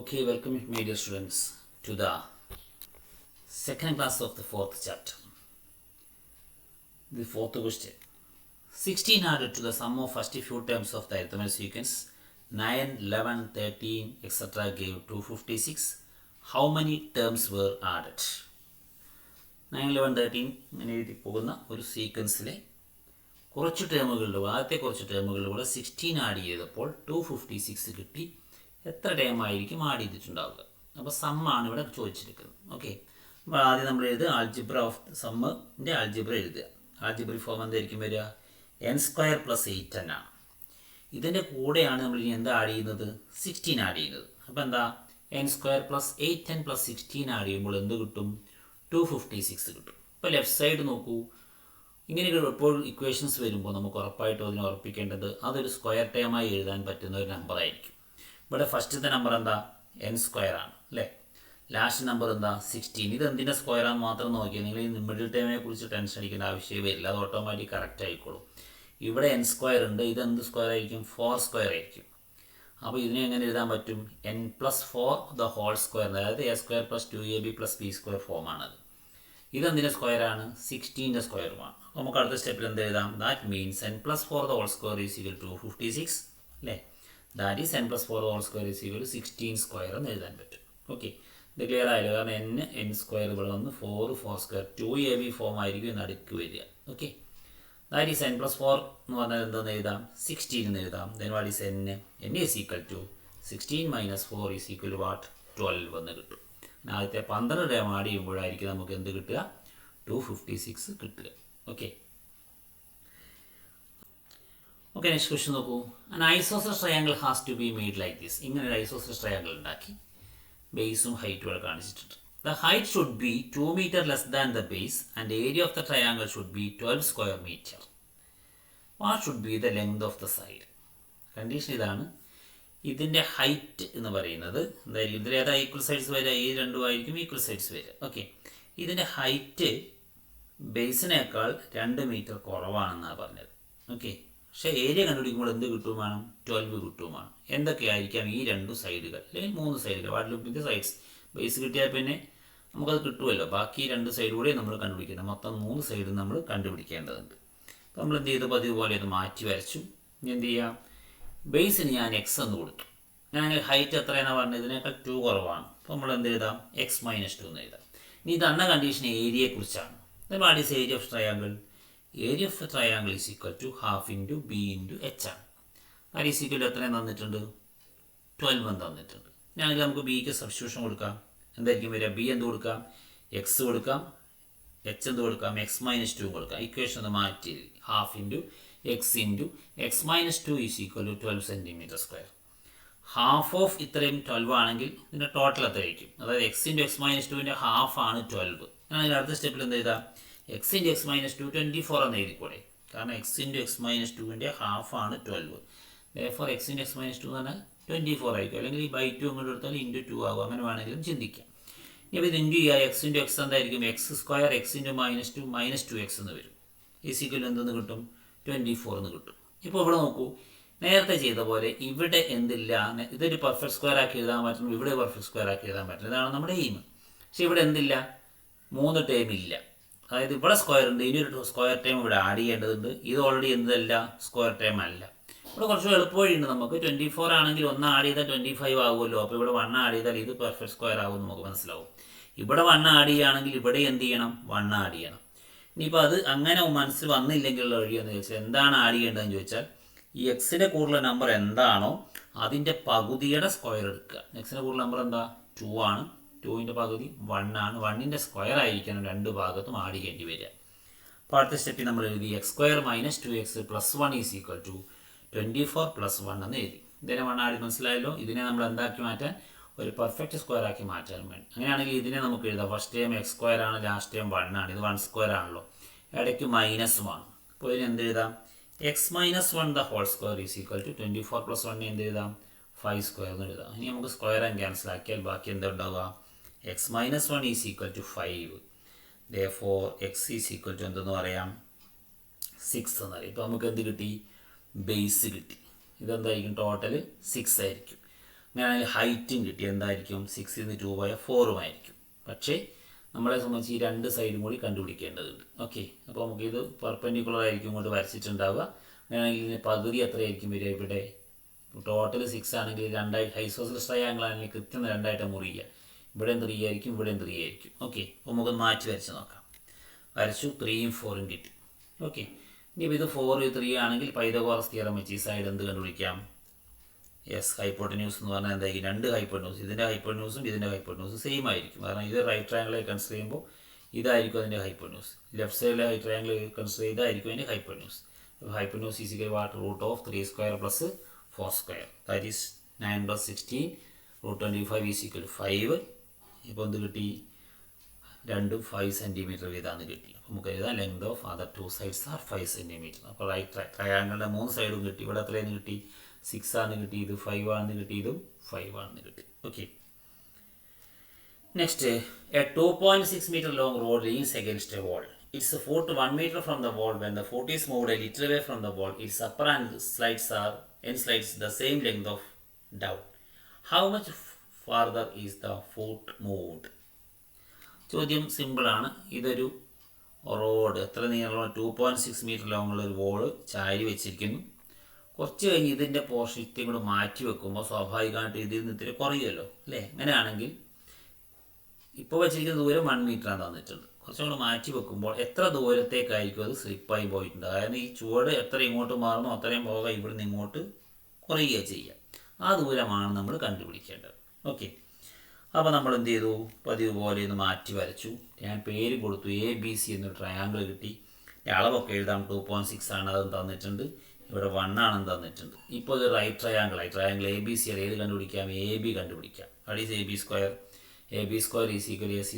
Okay, welcome my dear students to the second class of the fourth chapter. The fourth question. 16 added to the sum of first few terms of the arithmetic sequence 9, 11, 13, etc. gave 256. How many terms were added? 9, 11, 13 ഇങ്ങനെ എഴുതി പോകുന്ന ഒരു സീക്വൻസിലെ കുറച്ച് ടേമുകളുടെ ആദ്യത്തെ കുറച്ച് ടേമുകളുടെ കൂടെ 16 add ചെയ്തപ്പോൾ 256 കിട്ടി. എത്ര ടൈം ആയിരിക്കും ആഡ് ചെയ്തിട്ടുണ്ടാവുക? അപ്പോൾ സമ്മാണ് ഇവിടെ ചോദിച്ചിരിക്കുന്നത്. ഓക്കെ, അപ്പോൾ ആദ്യം നമ്മൾ എഴുതുക ആൾജിബ്ര ഓഫ് സമ്മിൻ്റെ ആൾജിബ്ര എഴുതുക. ആൾജിബ്ര ഫോം എന്തായിരിക്കും വരിക? n² + 8n ആണ്. ഇതിൻ്റെ കൂടെയാണ് നമ്മൾ ഇനി എന്താ ആഡ് ചെയ്യുന്നത്? 16 ആഡ് ചെയ്യുന്നത്. അപ്പോൾ എന്താ n² + 8n + 16 ആഡ് ചെയ്യുമ്പോൾ എന്ത് കിട്ടും? 256 കിട്ടും. ഇപ്പോൾ ലെഫ്റ്റ് സൈഡ് നോക്കൂ. ഇങ്ങനെ ഇപ്പോൾ ഇക്വേഷൻസ് വരുമ്പോൾ നമുക്ക് ഉറപ്പായിട്ടും അതിനെ ഉറപ്പിക്കേണ്ടത് അതൊരു സ്ക്വയർ ടേമായി എഴുതാൻ പറ്റുന്ന ഒരു നമ്പർ ആയിരിക്കും. ഇവിടെ ഫസ്റ്റത്തെ നമ്പർ എന്താ? n² ആണ് അല്ലേ? ലാസ്റ്റ് നമ്പർ എന്താ? 16. ഇത് എന്തിൻ്റെ സ്ക്വയറാന്ന് മാത്രം നോക്കിയാൽ നിങ്ങൾ ഈ മിഡിൽ ടേമിനെ കുറിച്ച് ടെൻഷൻ അടിക്കേണ്ട ആവശ്യമേ വരില്ല. അത് ഓട്ടോമാറ്റിക് കറക്റ്റ് ആയിക്കോളും. ഇവിടെ n² ഉണ്ട്. ഇത് എന്ത് സ്ക്വയർ ആയിരിക്കും? 4² ആയിരിക്കും. അപ്പോൾ ഇതിനെ എങ്ങനെ എഴുതാൻ പറ്റും? n+4² അതായത് a² + 2ab + b² ഫോമാണത്. ഇതെന്തിൻ്റെ സ്ക്വയറാണ്? 16ൻ്റെ സ്ക്വയറുമാണ്. അപ്പോൾ നമുക്ക് അടുത്ത സ്റ്റെപ്പിൽ എന്ത് എഴുതാം? ദാറ്റ് മീൻസ് n+4² = 256 അല്ലേ? ദാറ്റ് ഈസ് n+4² = 16² എന്ന് എഴുതാൻ പറ്റും. ഓക്കെ, ഇത് ക്ലിയർ ആയല്ലോ. കാരണം n² ഇവിടെ വന്ന് 4² 2ab ഫോം ആയിരിക്കും എന്ന് അടുക്ക് വരിക. ഓക്കെ, ദാറ്റ് ഈസ് n+4 എന്ന് പറഞ്ഞാൽ എന്താണെന്ന് എഴുതാം? 16 എന്ന് എഴുതാം. Then what is n? n is equal to 16 - 4 is equal to what? 12 എന്ന് കിട്ടും. ആദ്യത്തെ 12 ടൈം ആഡ് ചെയ്യുമ്പോഴായിരിക്കും നമുക്ക് എന്ത് കിട്ടുക? 256 കിട്ടുക. ഓക്കെ ഓക്കെ, നെക്സ്റ്റ് ക്വസ്റ്റ്യൻ നോക്കൂ. An isosceles triangle has to be made like this. ഇങ്ങനെ ഒരു ഐസോസെലസ് ട്രയാങ്കിൾ ഉണ്ടാക്കി ബേസും ഹൈറ്റും ഇവിടെ കാണിച്ചിട്ടുണ്ട്. The height should be 2 metre less than the base and area of the triangle should be 12 square metre. What should be the length of the side? Condition ഇതാണ്. ഇതിൻ്റെ height എന്ന് പറയുന്നത് എന്തായിരിക്കും? ഇതിൽ ഏതാ ഈക്വൽ സൈഡ്സ് വരിക? ഈ രണ്ടും ആയിരിക്കും ഈക്വൽ സൈഡ്സ് വരിക. ഓക്കെ, ഇതിൻ്റെ ഹൈറ്റ് ബേസിനേക്കാൾ 2 മീറ്റർ കുറവാണെന്നാണ് പറഞ്ഞത്. ഓക്കെ, പക്ഷേ ഏരിയ കണ്ടുപിടിക്കുമ്പോൾ എന്ത് കിട്ടും വേണം? 12 കിട്ടും വേണം. എന്തൊക്കെയായിരിക്കാം ഈ 2 സൈഡുകൾ അല്ലെങ്കിൽ 3 സൈഡുകൾ? What look the sides? Base കിട്ടിയാൽ പിന്നെ നമുക്കത് കിട്ടുമല്ലോ. ബാക്കി 2 സൈഡ് കൂടെ നമ്മൾ കണ്ടുപിടിക്കുന്നത്. മൊത്തം 3 സൈഡ് നമ്മൾ കണ്ടുപിടിക്കേണ്ടതുണ്ട്. അപ്പോൾ നമ്മൾ എന്ത് ചെയ്തു? പതിവ് പോലെ അത് മാറ്റി വരച്ചു. ഇനി എന്ത് ചെയ്യാം? ബേസിന് ഞാൻ എക്സ് എന്ന് കൊടുത്തു. ഞാൻ ഹൈറ്റ് എത്രയാണെന്ന് പറഞ്ഞത്? ഇതിനേക്കാൾ 2 കുറവാണ്. അപ്പോൾ നമ്മൾ എന്ത് എഴുതാം? x - 2 എന്ന് എഴുതാം. ഇനി തന്ന കണ്ടീഷൻ ഏരിയയെക്കുറിച്ചാണ്. What is area of triangle? Area of triangle is equal to ½ × b × h ആണ്. അത് ഈസ് ഈക്വൽ ടു എത്രയും തന്നിട്ടുണ്ട്? 12 എന്ന് തന്നിട്ടുണ്ട്. ഞാനെങ്കിൽ നമുക്ക് ബിക്ക് സബ്സ്റ്റിറ്റ്യൂഷൻ കൊടുക്കാം. എന്തായിരിക്കും വരിക? ബി എന്ത് കൊടുക്കാം? എക്സ് കൊടുക്കാം. എച്ച് എന്ത് കൊടുക്കാം? x - 2 കൊടുക്കാം. ഇക്വേഷൻ ഒന്ന് മാറ്റി ½ × x × x - 2 is equal to 12 cm². Half of ഇത്രയും 12 ആണെങ്കിൽ ഇതിൻ്റെ ടോട്ടൽ എത്രയായിരിക്കും? അതായത് x × x - 2ൻ്റെ ഹാഫ് ആണ് 12. ഞാൻ അടുത്ത സ്റ്റെപ്പിൽ എന്ത് എഴുതാം? x × x - 2 24 എന്ന് എഴുതിക്കൂടെ? കാരണം x × x - 2ൻ്റെ ഹാഫ് ആണ് 12. therefore x × x - 2 എന്ന് പറഞ്ഞാൽ 24 ആയിരിക്കും. അല്ലെങ്കിൽ ഈ /2 ഇങ്ങോട്ട് എടുത്താൽ × 2 ആകും. അങ്ങനെ വേണമെങ്കിലും ചിന്തിക്കാം. ഇനി ഇത് ഇൻറ്റു ചെയ്യുക. x × x എന്തായിരിക്കും? x² x × -2 -2x എന്ന് വരും. ഈക്വൽ എന്തെന്ന് കിട്ടും? 24 എന്ന് കിട്ടും. ഇപ്പോൾ ഇവിടെ നോക്കൂ, നേരത്തെ ചെയ്ത പോലെ ഇവിടെ എന്തില്ല? ഇതൊരു പെർഫെക്റ്റ് സ്ക്വയർ ആക്കി എഴുതാൻ പറ്റും, ഇവിടെ പെർഫെക്റ്റ് സ്ക്വയർ ആക്കി എഴുതാൻ പറ്റും. ഇതാണ് നമ്മുടെ എയിം. പക്ഷേ ഇവിടെ എന്തില്ല? 3 ടേം ഇല്ല. അതായത് ഇവിടെ സ്ക്വയർ ഉണ്ട്. ഇനി ഒരു സ്ക്വയർ ടൈം ഇവിടെ ആഡ് ചെയ്യേണ്ടതുണ്ട്. ഇത് ഓൾറെഡി എന്തല്ല? സ്ക്വയർ ടൈം അല്ല. ഇവിടെ കുറച്ച് എളുപ്പവഴിയുണ്ട് നമുക്ക്. 24 ആണെങ്കിൽ 1 ആഡ് ചെയ്താൽ 25 ആകുമല്ലോ. അപ്പോൾ ഇവിടെ 1 ആഡ് ചെയ്താൽ ഇത് പെർഫെക്റ്റ് സ്ക്വയർ ആകും നമുക്ക് മനസ്സിലാവും. ഇവിടെ 1 ആഡ് ചെയ്യുകയാണെങ്കിൽ ഇവിടെ എന്ത് ചെയ്യണം? 1 ആഡ് ചെയ്യണം. ഇനിയിപ്പോൾ അത് അങ്ങനെ മനസ്സിൽ വന്നില്ലെങ്കിലുള്ള വഴിയെന്ന് ചോദിച്ചാൽ എന്താണ് ആഡ് ചെയ്യേണ്ടതെന്ന് ചോദിച്ചാൽ ഈ എക്സിൻ്റെ കൂടുതൽ നമ്പർ എന്താണോ അതിൻ്റെ പകുതിയുടെ സ്ക്വയർ എടുക്കുക. എക്സിൻ്റെ കൂടുതൽ നമ്പർ എന്താ? 2 ആണ്. 2ൻ്റെ പകുതി 1 ആണ്. 1ൻ്റെ സ്ക്വയർ ആയിരിക്കണം 2 ഭാഗത്തും ആഡ് ചെയ്യേണ്ടി വരിക. അപ്പോൾ അടുത്ത സ്റ്റെപ്പിൽ നമ്മൾ എഴുതി x² - 2x + 1 is equal to 24 + 1 എന്ന് എഴുതി. ഇതിനെ 1 ആഡ് മനസ്സിലായല്ലോ. ഇതിനെ നമ്മൾ എന്താക്കി മാറ്റാൻ? ഒരു പെർഫെക്റ്റ് സ്ക്വയർ ആക്കി മാറ്റാൻ വേണ്ടി. അങ്ങനെയാണെങ്കിൽ ഇതിനെ നമുക്ക് എഴുതാം. ഫസ്റ്റ് ടൈം x² ആണ്, ലാസ്റ്റ് ടൈം 1 ആണ്. ഇത് 1² ആണല്ലോ, ഇടയ്ക്ക് -1 ആണ്. അപ്പോൾ ഇതിന് എന്ത് എഴുതാം? x - 1² ഈസ് ഈക്വൽ ടു 24 + 1 എന്ത് എഴുതാം? 5² എന്ന് എഴുതാം. ഇനി നമുക്ക് സ്ക്വയർ ആൻഡ് ക്യാൻസൽ ആക്കിയാൽ ബാക്കി എന്താ ഉണ്ടാവുക? x - 1 is equal to 5. therefore x is equal to എന്തെന്ന് പറയാം? 6 എന്ന് പറയും. ഇപ്പോൾ നമുക്ക് എന്ത് കിട്ടി? ബേസ് കിട്ടി. ഇതെന്തായിരിക്കും? ടോട്ടൽ 6 ആയിരിക്കും. അങ്ങനെയാണെങ്കിൽ ഹൈറ്റും കിട്ടി എന്തായിരിക്കും 6 × 2 / 4 ആയിരിക്കും. പക്ഷേ നമ്മളെ സംബന്ധിച്ച് ഈ രണ്ട് സൈഡും കൂടി കണ്ടുപിടിക്കേണ്ടതുണ്ട്. ഓക്കെ, അപ്പോൾ നമുക്കിത് പെർപെൻഡിക്കുലർ ആയിരിക്കും ഇങ്ങോട്ട് വരച്ചിട്ടുണ്ടാവുക. അങ്ങനെയാണെങ്കിൽ ഇതിന് പകുതി എത്രയായിരിക്കും വരിക? ഇവിടെ ടോട്ടൽ 6 ആണെങ്കിൽ രണ്ടായി ഐസോസെലസ് ട്രയാങ്കിൾ ആണെങ്കിൽ കൃത്യം രണ്ടായിട്ട് മുറിയുക. ഇവിടെയും 3 ആയിരിക്കും, ഇവിടെയും 3 ആയിരിക്കും. ഓക്കെ, അപ്പോൾ നമുക്കൊന്ന് മാറ്റി വരച്ച് നോക്കാം. വരച്ചു, 3ഉം 4ഉം കിട്ടി. ഓക്കെ, ഇനിയിപ്പോൾ ഇത് 4 3 ആണെങ്കിൽ പൈതഗോറസ് തിയറം വെച്ച് ഈ സൈഡ് എന്ത് കണ്ടുപിടിക്കാം? യെസ്, ഹൈപ്പോട്ടന്യൂസ് എന്ന് പറഞ്ഞാൽ എന്തായിരിക്കും? രണ്ട് ഹൈപ്പോട്ടന്യൂസ്, ഇതിൻ്റെ ഹൈപ്പോട്ടന്യൂസും ഇതിൻ്റെ ഹൈപ്പോട്ടന്യൂസും സെയിം ആയിരിക്കും. കാരണം ഇത് റൈറ്റ് ട്രയാങ്കിളായി കൺസിഡർ ചെയ്യുമ്പോൾ ഇതായിരിക്കും അതിൻ്റെ ഹൈപ്പോട്ടന്യൂസ്. ലെഫ്റ്റ് സൈഡിലെ ട്രയാങ്കിൾ കൺസിഡർ ചെയ്തായിരിക്കും അതിൻ്റെ ഹൈപ്പോട്ടന്യൂസ്. അപ്പോൾ hypotenuse is equal what? √3² + 4². That is 9 + 16 √25 is equal 5. ഇപ്പോൾ എന്ത് കിട്ടി? രണ്ടും 5 സെൻറ്റിമീറ്റർ വീതമാണ് കിട്ടി. അപ്പോൾ നമുക്ക് എഴുതാം length of other 2 sides are 5 centimetre. അപ്പോൾ റൈറ്റ് ട്രയാങ്കിളിൻ്റെ 3 സൈഡും കിട്ടി. ഇവിടെ എത്രയെന്ന് കിട്ടി? 6 ആണെന്ന് കിട്ടി, ഇത് 5 ആണെന്ന് കിട്ടി, ഇതും 5 ആണെന്ന് കിട്ടി. Okay, next, A 2.6 meter long rod leans against a wall. Its foot 1 meter from the wall. When the foot is moved a little away from the wall, its upper and end slides the same length of down. How much farther is the foot moved? ചോദ്യം സിമ്പിളാണ്. ഇതൊരു road, എത്ര നീളമുള്ള 2.6 meter ലോങ്ങുള്ള ഒരു wall ചാരി വെച്ചിരിക്കുന്നു. കുറച്ച് കഴിഞ്ഞ് ഇതിൻ്റെ പോർഷൻ ഇത്തിരി കൂടെ മാറ്റി വെക്കുമ്പോൾ സ്വാഭാവികമായിട്ട് ഇതിൽ നിന്ന് ഇത്തിരി കുറയുമല്ലോ അല്ലേ? അങ്ങനെയാണെങ്കിൽ ഇപ്പോൾ വെച്ചിരിക്കുന്ന ദൂരം 1 മീറ്ററാണ് തന്നിട്ടുണ്ട്. കുറച്ചും കൂടെ മാറ്റി വെക്കുമ്പോൾ എത്ര ദൂരത്തേക്കായിരിക്കും അത് സ്ലിപ്പായി പോയിട്ടുണ്ട്? അതായത് ഈ ചുവട് എത്ര ഇങ്ങോട്ട് മാറുന്നു അത്രയും പോകാൻ ഇവിടുന്ന് ഇങ്ങോട്ട് കുറയുക ചെയ്യുക. ആ ദൂരമാണ് നമ്മൾ കണ്ടുപിടിക്കേണ്ടത്. ഓക്കെ, അപ്പോൾ നമ്മൾ എന്ത് ചെയ്തു? പതിവ് പോലെ ഒന്ന് മാറ്റി വരച്ചു. ഞാൻ പേര് കൊടുത്തു, ABC എന്നൊരു ട്രയാങ്കിൾ കിട്ടി. അളവൊക്കെ എഴുതാം. 2.6 ആണ്, അതും തന്നിട്ടുണ്ട്. ഇവിടെ 1 ആണെന്ന് തന്നിട്ടുണ്ട്. ഇപ്പോൾ ഇത് റൈറ്റ് ട്രയാങ്കിളായി. ട്രയാങ്കിൾ ABC ഏത് കണ്ടുപിടിക്കാം? AB കണ്ടുപിടിക്കാം. അത് is AB². AB² is equal AC²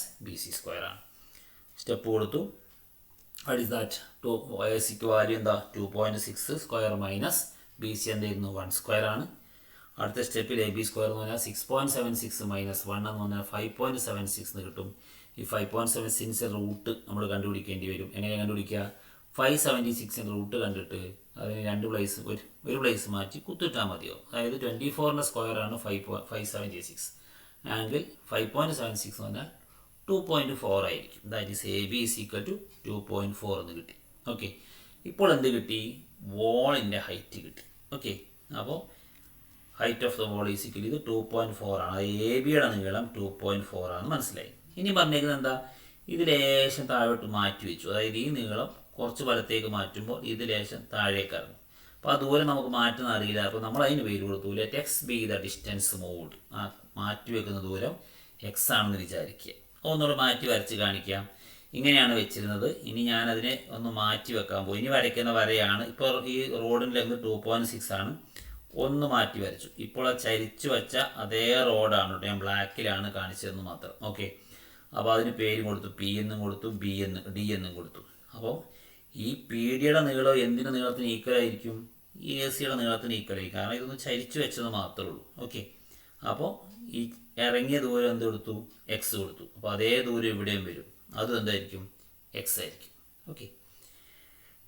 - BC² ആണ്. സ്റ്റെപ്പ് കൊടുത്തു. What is that? ACക്ക് വാല്യൂ എന്താ? 2.6² - BC എന്തായിരുന്നു? 1² ആണ്. അടുത്ത സ്റ്റെപ്പിൽ AB² എന്ന് പറഞ്ഞാൽ 6.76 - 1 എന്ന് പറഞ്ഞാൽ 5.76 എന്ന് കിട്ടും. ഈ 5.76 റൂട്ട് നമ്മൾ കണ്ടുപിടിക്കേണ്ടി വരും. എങ്ങനെ കണ്ടുപിടിക്കുക? 576 റൂട്ട് കണ്ടിട്ട് അതിന് ഒരു പ്ലേസ് മാറ്റി കുത്തിട്ടാൽ മതിയോ? അതായത് 24² ആണ് 576 ആംഗിൾ 5.76 എന്ന് പറഞ്ഞാൽ 2.4 ആയിരിക്കും. That is AB is equal to 2.4 എന്ന് കിട്ടി. ഓക്കെ, ഇപ്പോൾ എന്ത് കിട്ടി? വോളിൻ്റെ ഹൈറ്റ് കിട്ടി. ഓക്കെ, അപ്പോൾ height of the wall is equal ഇത് 2.4 ആണ്. അത് ABയുടെ നീളം 2.4 ആണ്. മനസ്സിലായി? ഇനി പറഞ്ഞേക്കുന്നത് എന്താ? ഇത് ലേശം താഴോട്ട് മാറ്റി വെച്ചു. അതായത് ഈ നീളം കുറച്ച് വലത്തേക്ക് മാറ്റുമ്പോൾ ഇത് ലേശം താഴേക്ക് ഇറങ്ങും. അപ്പോൾ ആ ദൂരം നമുക്ക് മാറ്റുന്ന അറിയില്ല. അപ്പോൾ നമ്മൾ അതിന് പേര് കൊടുത്തു, let x be the distance moved. ആ മാറ്റി വെക്കുന്ന ദൂരം x ആണെന്ന് വിചാരിക്കുക. ഒന്നുകൂടെ മാറ്റി വരച്ച് കാണിക്കാം. ഇങ്ങനെയാണ് വെച്ചിരുന്നത്. ഇനി ഞാനതിനെ ഒന്ന് മാറ്റി വെക്കാൻ പോയി. ഇനി വരയ്ക്കുന്ന വരയാണ്. ഇപ്പോൾ ഈ റോഡിൻ്റെ ലെങ്ത് 2.6 ആണ്. ഒന്ന് മാറ്റി വരച്ചു. ഇപ്പോൾ ആ ചരിച്ചു വെച്ച അതേ റോഡാണ് കേട്ടോ. ഞാൻ ബ്ലാക്കിലാണ് കാണിച്ചതെന്ന് മാത്രം. ഓക്കെ, അപ്പോൾ അതിന് പേര് കൊടുത്തു. P എന്നും കൊടുത്തു, D എന്നും കൊടുത്തു. അപ്പോൾ ഈ PDയുടെ നീളം എന്തിൻ്റെ നീളത്തിന് ഈക്വൽ ആയിരിക്കും? ഈ ACയുടെ നീളത്തിന് ഈക്വൽ ആയിരിക്കും. കാരണം ഇതൊന്ന് ചരിച്ചു വെച്ചത് മാത്രമേ ഉള്ളൂ. ഓക്കെ, അപ്പോൾ ഈ ഇറങ്ങിയ ദൂരം എന്ത് കൊടുത്തു? X കൊടുത്തു. അപ്പോൾ അതേ ദൂരം ഇവിടെയും വരും. അതും എന്തായിരിക്കും? X ആയിരിക്കും. ഓക്കെ,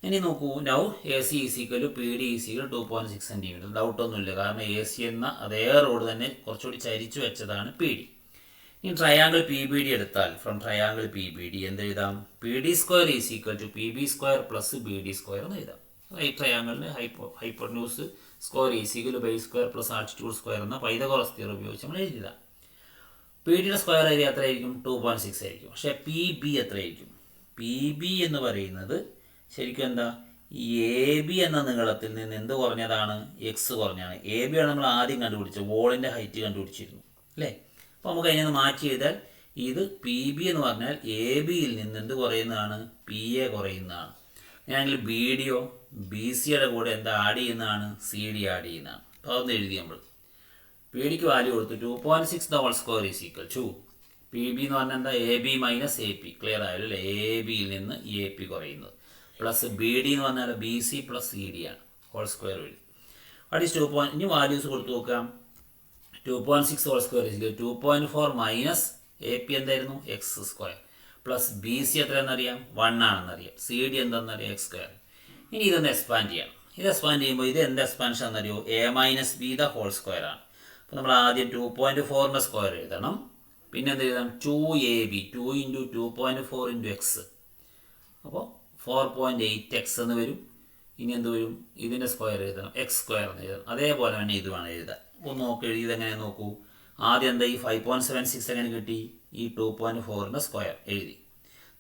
ഇനി നോക്കൂ. Now AC is equal to PD is equal 2.6 centimetre. ഡൗട്ടൊന്നുമില്ല. കാരണം AC എന്ന അതേ റോഡ് തന്നെ കുറച്ചുകൂടി ചരിച്ചു വെച്ചതാണ് PD. ഇനി ട്രയാങ്കിൾ PBD എടുത്താൽ ഫ്രം ട്രയാങ്കിൾ PBD എന്തെഴുതാം? PD² is equal to PB² + BD² എന്ന് എഴുതാം. റൈറ്റ് ട്രയാങ്കിളിന് hypotenuse square is equal to base + altitude എന്ന പൈതഗോറസ് തിയറം ഉപയോഗിച്ച് നമ്മൾ എഴുതിയതാണ്. PDയുടെ സ്ക്വയർ ഏരിയ എത്രയായിരിക്കും? 2.6 ആയിരിക്കും. പക്ഷേ PB എത്രയായിരിക്കും? PB എന്ന് പറയുന്നത് ശരിക്കും എന്താ? ഈ AB എന്ന നീളത്തിൽ നിന്ന് എന്ത് കുറഞ്ഞതാണ്? X കുറഞ്ഞാണ്. AB ആണ് നമ്മൾ ആദ്യം കണ്ടുപിടിച്ചത്. വോളിൻ്റെ ഹൈറ്റ് കണ്ടുപിടിച്ചിരുന്നു അല്ലേ? അപ്പോൾ നമുക്ക് അതിനെ മാറ്റി ചെയ്താൽ ഇത് PB എന്ന് പറഞ്ഞാൽ ABയിൽ നിന്ന് എന്ത് കുറയുന്നതാണ്? PA കുറയുന്നതാണ്. ഞാനെങ്കിൽ BDയോ BCയുടെ കൂടെ എന്താ ആഡ് ചെയ്യുന്നതാണ്? CD ആഡ് ചെയ്യുന്നതാണ്. അപ്പോൾ അതൊന്ന് എഴുതി നമ്മൾ. PDക്ക് വാല്യൂ കൊടുത്തു 2.6² ഈസ് ഈക്വൽ ടു PB എന്ന് പറഞ്ഞാൽ എന്താ? AB - AP. ക്ലിയർ ആയാലും അല്ലേ? ABയിൽ നിന്ന് AP കുറയുന്നത് പ്ലസ് BD എന്ന് പറഞ്ഞാൽ BC + CD ആണ്. ഹോൾ² എഴുതി. What is 2. ഇനി വാല്യൂസ് കൊടുത്തു നോക്കാം. 2.6² ഈസ് 2.4 - AP എന്തായിരുന്നു? X² plus BC എത്രയാണെന്നറിയാം? 1 ആണെന്നറിയാം. CD എന്താണെന്നറിയാം? X². ഇനി ഇതൊന്ന് എക്സ്പാൻഡ് ചെയ്യാം. ഇത് എക്സ്പാൻഡ് ചെയ്യുമ്പോൾ ഇത് എന്ത് എക്സ്പാൻഷൻ എന്നറിയോ? A - B ഹോൾ സ്ക്വയർ ആണ്. അപ്പോൾ നമ്മൾ ആദ്യം 2.4ൻ്റെ സ്ക്വയർ എഴുതണം. പിന്നെ എന്ത് എഴുതണം? 2ab 2 × 2.4 × x. അപ്പോൾ 4.8x എന്ന് വരും. ഇനി എന്ത് വരും? ഇതിൻ്റെ സ്ക്വയർ എഴുതണം, x² എന്ന് എഴുതണം. അതേപോലെ തന്നെ ഇത് വേണം എഴുതാൻ. അപ്പോൾ നോക്ക്, എഴുതിയത് എങ്ങനെ നോക്കൂ. ആദ്യം എന്താ ഈ 5.76 എങ്ങനെ കിട്ടി? ഈ 2.4ൻ്റെ സ്ക്വയർ എഴുതി.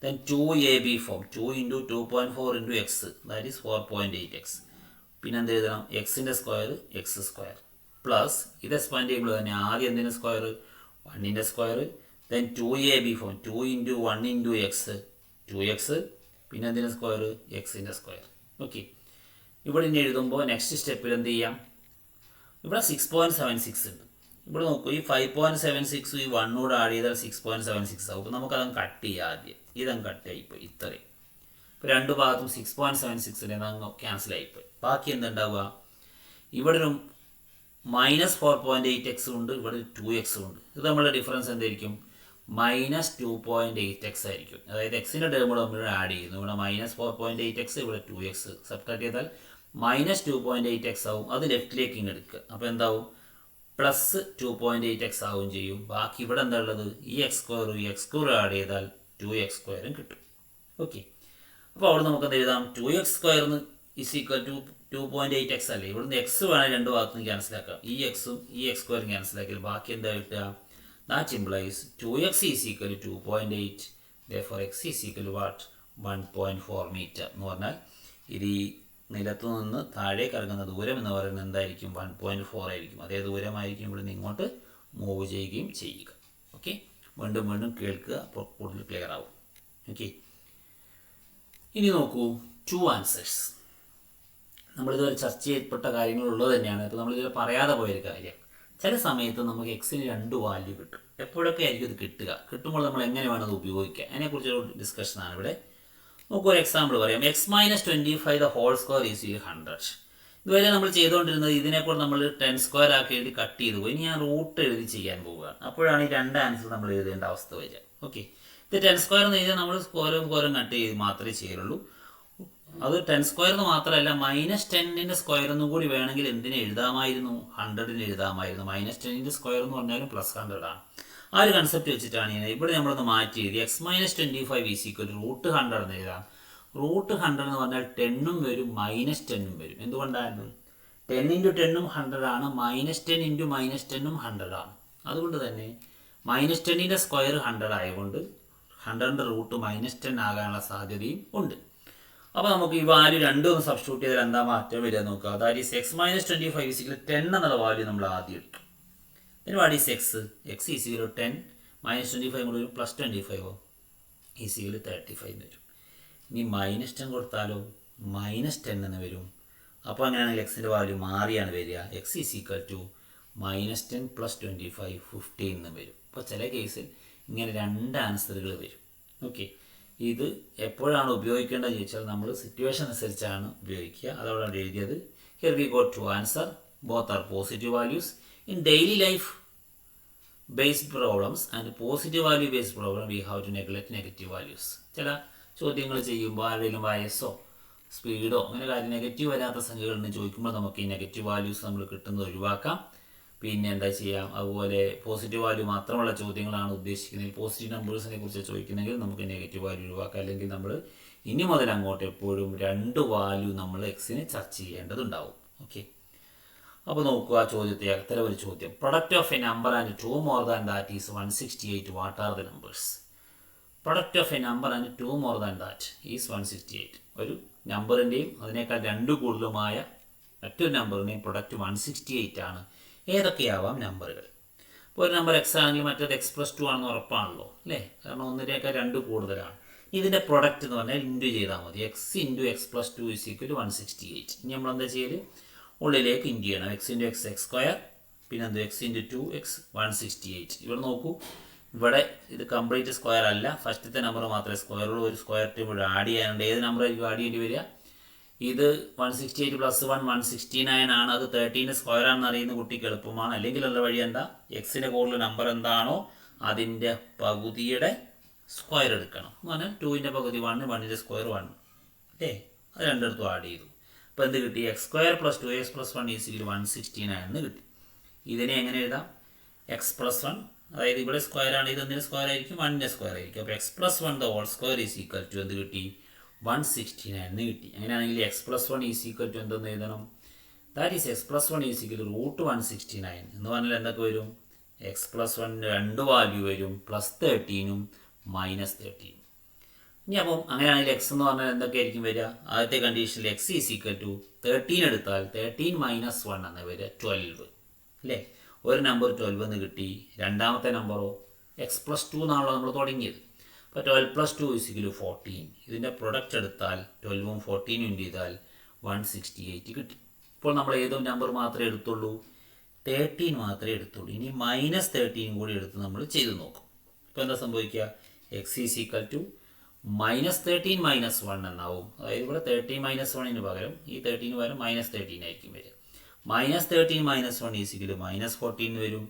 Then 2ab form 2 × 2.4 × x, that is 4.8x. പിന്നെ എന്ത് എഴുതണം? എക്സിൻ്റെ സ്ക്വയർ x² പ്ലസ് ഇത് എക്സ്പാൻഡ് ചെയ്യുമ്പോൾ തന്നെ ആദ്യം എന്തിൻ്റെ സ്ക്വയർ? 1ൻ്റെ square. Then 2ab form 2 × 1 × x 2x. പിന്നെ എന്തിൻ്റെ സ്ക്വയർ? എക്സിൻ്റെ സ്ക്വയർ. ഓക്കെ, ഇവിടെ ഇനി എഴുതുമ്പോൾ നെക്സ്റ്റ് സ്റ്റെപ്പിൽ എന്ത് ചെയ്യാം? ഇവിടെ 6.76 ഉണ്ട്. ഇവിടെ നോക്കൂ, ഈ 5.76 ഈ 1 കൂടെ ആഡ് ചെയ്താൽ 6.76 ആവും. അപ്പോൾ നമുക്കതങ്ങ് കട്ട് ചെയ്യാം. ആദ്യം ഇതങ്ങ് കട്ട് ആയിപ്പോയി, ഇത്രയും. ഇപ്പോൾ രണ്ട് ഭാഗത്തും 6.76 അങ്ങ് ക്യാൻസൽ ആയിപ്പോയി. ബാക്കി എന്തുണ്ടാവുക? ഇവിടെ ഒരു -4.8x ഉണ്ട്, ഇവിടെ 2x ഉണ്ട്. ഇത് നമ്മളുടെ ഡിഫറൻസ് എന്തായിരിക്കും? -2.8x ആയിരിക്കും. അതായത് എക്സിൻ്റെ ടേം കൂടെ നമ്മൾ ആഡ് ചെയ്യുന്നു. ഇവിടെ -4.8x, ഇവിടെ 2x. സബ്ട്രാക്ട് ചെയ്താൽ -2.8x ആവും. അത് ലെഫ്റ്റിലേക്ക് ഇങ്ങ് എടുക്കുക. അപ്പോൾ എന്താവും? +2.8x ആവും ചെയ്യും. ബാക്കി ഇവിടെ എന്താ ഉള്ളത്? ഈ x² ഈ x² ആഡ് ചെയ്താൽ 2x² കിട്ടും. ഓക്കെ, അപ്പോൾ അവിടെ നമുക്ക് എന്ത് എഴുതാം? 2x² = 2.8x അല്ലേ? ഇവിടുന്ന് എക്സ് വേണം രണ്ട് ഭാഗത്തുനിന്ന് ക്യാൻസലാക്കാം. ഈ എക്സും ഈ x² ക്യാൻസലാക്കിയാൽ ബാക്കി എന്താ കിട്ടുക? That implies 2x = 2.8. Therefore, x = what? 1.4 meter. എന്ന് പറഞ്ഞാൽ ഇത് ഈ നിലത്തു നിന്ന് താഴേക്ക് ഇറങ്ങുന്ന ദൂരം എന്ന് പറയുന്നത് എന്തായിരിക്കും? 1.4 ആയിരിക്കും. അതേ ദൂരമായിരിക്കും ഇവിടെ നിന്ന് ഇങ്ങോട്ട് മൂവ് ചെയ്യുകയും ചെയ്യുക. ഓക്കെ, വീണ്ടും വീണ്ടും കേൾക്കുക, അപ്പോൾ കൂടുതൽ ക്ലിയർ ആവും. ഓക്കെ, ഇനി നോക്കൂ, 2 ആൻസേഴ്സ്. നമ്മളിതുവരെ ചർച്ച ചെയ്യപ്പെട്ട കാര്യങ്ങളുള്ളത് തന്നെയാണ്. ഇപ്പോൾ നമ്മളിതുവരെ പറയാതെ പോയൊരു കാര്യം, ചില സമയത്ത് നമുക്ക് എക്സിന് 2 വാല്യൂ കിട്ടും. എപ്പോഴൊക്കെ ആയിരിക്കും ഇത് കിട്ടുക? കിട്ടുമ്പോൾ നമ്മൾ എങ്ങനെ വേണം അത് ഉപയോഗിക്കുക? അതിനെക്കുറിച്ചൊരു ഡിസ്കഷനാണ് ഇവിടെ. നമുക്ക് ഒരു എക്സാമ്പിൾ പറയാം. x - 25 the whole square is 100. ഇതുവരെ നമ്മൾ ചെയ്തുകൊണ്ടിരുന്നത് ഇതിനെക്കൂടെ നമ്മൾ 10² ആക്കി എഴുതി കട്ട് ചെയ്ത് പോയി. ഇനി ഞാൻ റൂട്ട് എഴുതി ചെയ്യാൻ പോവുകയാണ്. അപ്പോഴാണ് ഈ 2 ആൻസർ നമ്മൾ എഴുതേണ്ട അവസ്ഥ വരിക. ഓക്കെ, ഇത് 10² എന്ന് എഴുതിയാൽ നമ്മൾ സ്ക്വയറും കട്ട് ചെയ്ത് മാത്രമേ ചെയ്യുള്ളൂ. അത് 10² എന്ന് മാത്രമല്ല, -10ൻ്റെ സ്ക്വയർ എന്നും കൂടി വേണമെങ്കിൽ എന്തിനെ എഴുതാമായിരുന്നു? 100ന് എഴുതാമായിരുന്നു. -10ൻ്റെ സ്ക്വയർ എന്ന് പറഞ്ഞാലും +100 ആണ്. ആ ഒരു കൺസെപ്റ്റ് വെച്ചിട്ടാണ് ഇവിടെ നമ്മളൊന്ന് മാറ്റി എഴുതി. x - 25 = √100 എന്ന് എഴുതാം. √100 എന്ന് പറഞ്ഞാൽ 10ഉം വരും -10ഉം വരും. എന്തുകൊണ്ടാണ്? 10 × 10ഉം 100 ആണ്, -10 × -10ഉം 100 ആണ്. അതുകൊണ്ട് തന്നെ -10ൻ്റെ സ്ക്വയർ 100 ആയതുകൊണ്ട് 100ൻ്റെ റൂട്ട് -10 ആകാനുള്ള സാധ്യതയും ഉണ്ട്. അപ്പോൾ നമുക്ക് ഈ വാല്യൂ രണ്ടും ഒന്ന് സബ്സ്റ്റിറ്റ്യൂട്ട് ചെയ്താൽ എന്താ മാറ്റം വരിക നോക്കുക. ദാറ്റ് ഈസ് x - 25 = 10 എന്നുള്ള വാല്യൂ നമ്മൾ ആദ്യം എടുക്കും. പിന്നെ വാട്ട് ഈസ് x? x = 10 -25 കൂടി വരും, +25 = 35 എന്ന് വരും. ഇനി -10 കൊടുത്താലോ? -10 എന്ന് വരും. അപ്പോൾ അങ്ങനെയാണെങ്കിൽ എക്സിൻ്റെ വാല്യൂ മാറിയാണ് വരിക. x = -10 + 25 15 എന്ന് വരും. അപ്പോൾ ചില കേസിൽ ഇങ്ങനെ 2 ആൻസറുകൾ വരും. ഓക്കെ, ഇത് എപ്പോഴാണ് ഉപയോഗിക്കേണ്ടതെന്ന് ചോദിച്ചാൽ നമ്മൾ സിറ്റുവേഷൻ അനുസരിച്ചാണ് ഉപയോഗിക്കുക. അതവിടെ എഴുതിയത്. Here we got 2 answer. Both are positive values. In daily life based problems and positive value based problem we have to neglect negative values. ചില ചോദ്യങ്ങൾ ചെയ്യുമ്പോൾ ആരെങ്കിലും വയസ്സോ സ്പീഡോ അങ്ങനെ കാര്യം നെഗറ്റീവ് വരാത്ത സംഖ്യകളെന്ന് ചോദിക്കുമ്പോൾ നമുക്ക് ഈ നെഗറ്റീവ് വാല്യൂസ് നമ്മൾ കിട്ടുന്നത് ഒഴിവാക്കാം. പിന്നെ എന്താ ചെയ്യാം? അതുപോലെ പോസിറ്റീവ് വാല്യൂ മാത്രമുള്ള ചോദ്യങ്ങളാണ് ഉദ്ദേശിക്കുന്നത്, പോസിറ്റീവ് നമ്പേഴ്സിനെ കുറിച്ച് ചോദിക്കുന്നെങ്കിൽ നമുക്ക് നെഗറ്റീവ് വാല്യൂ ഒഴിവാക്കാം. അല്ലെങ്കിൽ നമ്മൾ ഇനി മുതൽ അങ്ങോട്ട് എപ്പോഴും 2 വാല്യൂ നമ്മൾ എക്സിന് ചർച്ച ചെയ്യേണ്ടതുണ്ടാവും. ഓക്കെ, അപ്പോൾ നോക്കുക ആ ചോദ്യത്തെ. അത്തരം ഒരു ചോദ്യം, product of A number and 2 more than that is 168. What are the numbers? Product of A number and 2 more than that is 168. ഒരു നമ്പറിൻ്റെയും അതിനേക്കാൾ 2 കൂടുതലുമായ മറ്റൊരു നമ്പറിൻ്റെയും പ്രൊഡക്റ്റ് 168 ആണ്. ഏതൊക്കെയാവാം നമ്പറുകൾ? ഇപ്പോൾ ഒരു നമ്പർ എക്സ് ആണെങ്കിൽ മറ്റേത് x+2 ആണെന്ന് ഉറപ്പാണല്ലോ അല്ലേ? കാരണം ഒന്നിനേക്കാൾ 2 കൂടുതലാണ്. ഇതിൻ്റെ പ്രൊഡക്റ്റ് എന്ന് പറഞ്ഞാൽ ഇൻറ്റു ചെയ്താൽ മതി. x × x+2 = 168. ഇനി നമ്മൾ എന്താ ചെയ്യൽ? ഉള്ളിലേക്ക് ഇൻറ്റു ചെയ്യണം. x × x x², പിന്നെ എന്ത് x × 2x 168. ഇവിടെ നോക്കൂ, ഇവിടെ ഇത് കംപ്ലീറ്റ് സ്ക്വയർ അല്ല, ഫസ്റ്റത്തെ നമ്പർ മാത്രമേ സ്ക്വയറുള്ളൂ. ഒരു സ്ക്വയർ ടീം ഇവിടെ ആഡ് ചെയ്യാനുണ്ട്. ഏത് നമ്പറായിരിക്കും ആഡ് ചെയ്യേണ്ടി വരിക? ഇത് 168 + 1 169 ആണ്. അത് 13 സ്ക്വയർ ആണെന്ന് അറിയുന്ന കുട്ടിക്ക് എളുപ്പമാണ്. അല്ലെങ്കിൽ ഉള്ള വഴി എന്താ? എക്സിൻ്റെ കൂടുതൽ നമ്പർ എന്താണോ അതിൻ്റെ പകുതിയുടെ സ്ക്വയർ എടുക്കണം. എന്ന് പറഞ്ഞാൽ 2ൻ്റെ പകുതി 1, 1ൻ്റെ സ്ക്വയർ 1 അല്ലേ? അത് രണ്ടിടത്തും ആഡ് ചെയ്തു. അപ്പോൾ എന്ത് കിട്ടി? x² + 2x + 1 = 169 എന്ന് കിട്ടി. ഇതിനെ എങ്ങനെ എഴുതാം? എക്സ് പ്ലസ് വൺ, അതായത് ഇവിടെ സ്ക്വയർ ആണ്, ഇതൊന്നിൻ്റെ സ്ക്വയർ ആയിരിക്കും, 1ൻ്റെ സ്ക്വയർ ആയിരിക്കും. അപ്പോൾ x plus one the whole square is equal to എന്ത് കിട്ടി? 169 എന്ന് കിട്ടി. അങ്ങനെയാണെങ്കിൽ x plus one is equal to എന്തെന്ന് എഴുതണം? That is x plus one is equal to root 169 എന്ന് പറഞ്ഞാൽ എന്തൊക്കെ വരും? എക്സ് പ്ലസ് വണ്ണിന് 2 വാല്യൂ വരും, +13ഉം -13. ഇനി അപ്പം അങ്ങനെയാണെങ്കിൽ എക്സ് എന്ന് പറഞ്ഞാൽ എന്തൊക്കെ ആയിരിക്കും വരിക? ആദ്യത്തെ കണ്ടീഷനിൽ എക്സ് ഈസ് ഈക്വൽ ടു 13 എടുത്താൽ 13 - 1 എന്ന് വരിക 12 അല്ലേ? ഒരു നമ്പർ 12 എന്ന് കിട്ടി. രണ്ടാമത്തെ നമ്പറോ എക്സ് പ്ലസ് 2 എന്നാണല്ലോ നമ്മൾ തുടങ്ങിയത്. അപ്പോൾ 12 + 2 ഈസ് ഈക്വൽ ടു 14. ഇതിൻ്റെ പ്രൊഡക്റ്റ് എടുത്താൽ 12ഉം 14ഉം ഇൻറ്റു ചെയ്താൽ 168 കിട്ടി. ഇപ്പോൾ നമ്മൾ ഏതോ നമ്പർ മാത്രമേ എടുത്തുള്ളൂ? 13 മാത്രമേ എടുത്തുള്ളൂ. ഇനി -13 കൂടി എടുത്ത് നമ്മൾ ചെയ്ത് നോക്കും. ഇപ്പോൾ എന്താ സംഭവിക്കുക? എക്സ് ഈസ് ഈക്വൽ ടു -13 - 1 എന്നാവും. അതായത് ഇവിടെ 13 - 1ന് പകരം ഈ 13 പകരം -13 ആയിരിക്കും വരിക. -13 - 1 ഈസ് ഈക്വൽ ടു -14 വരും.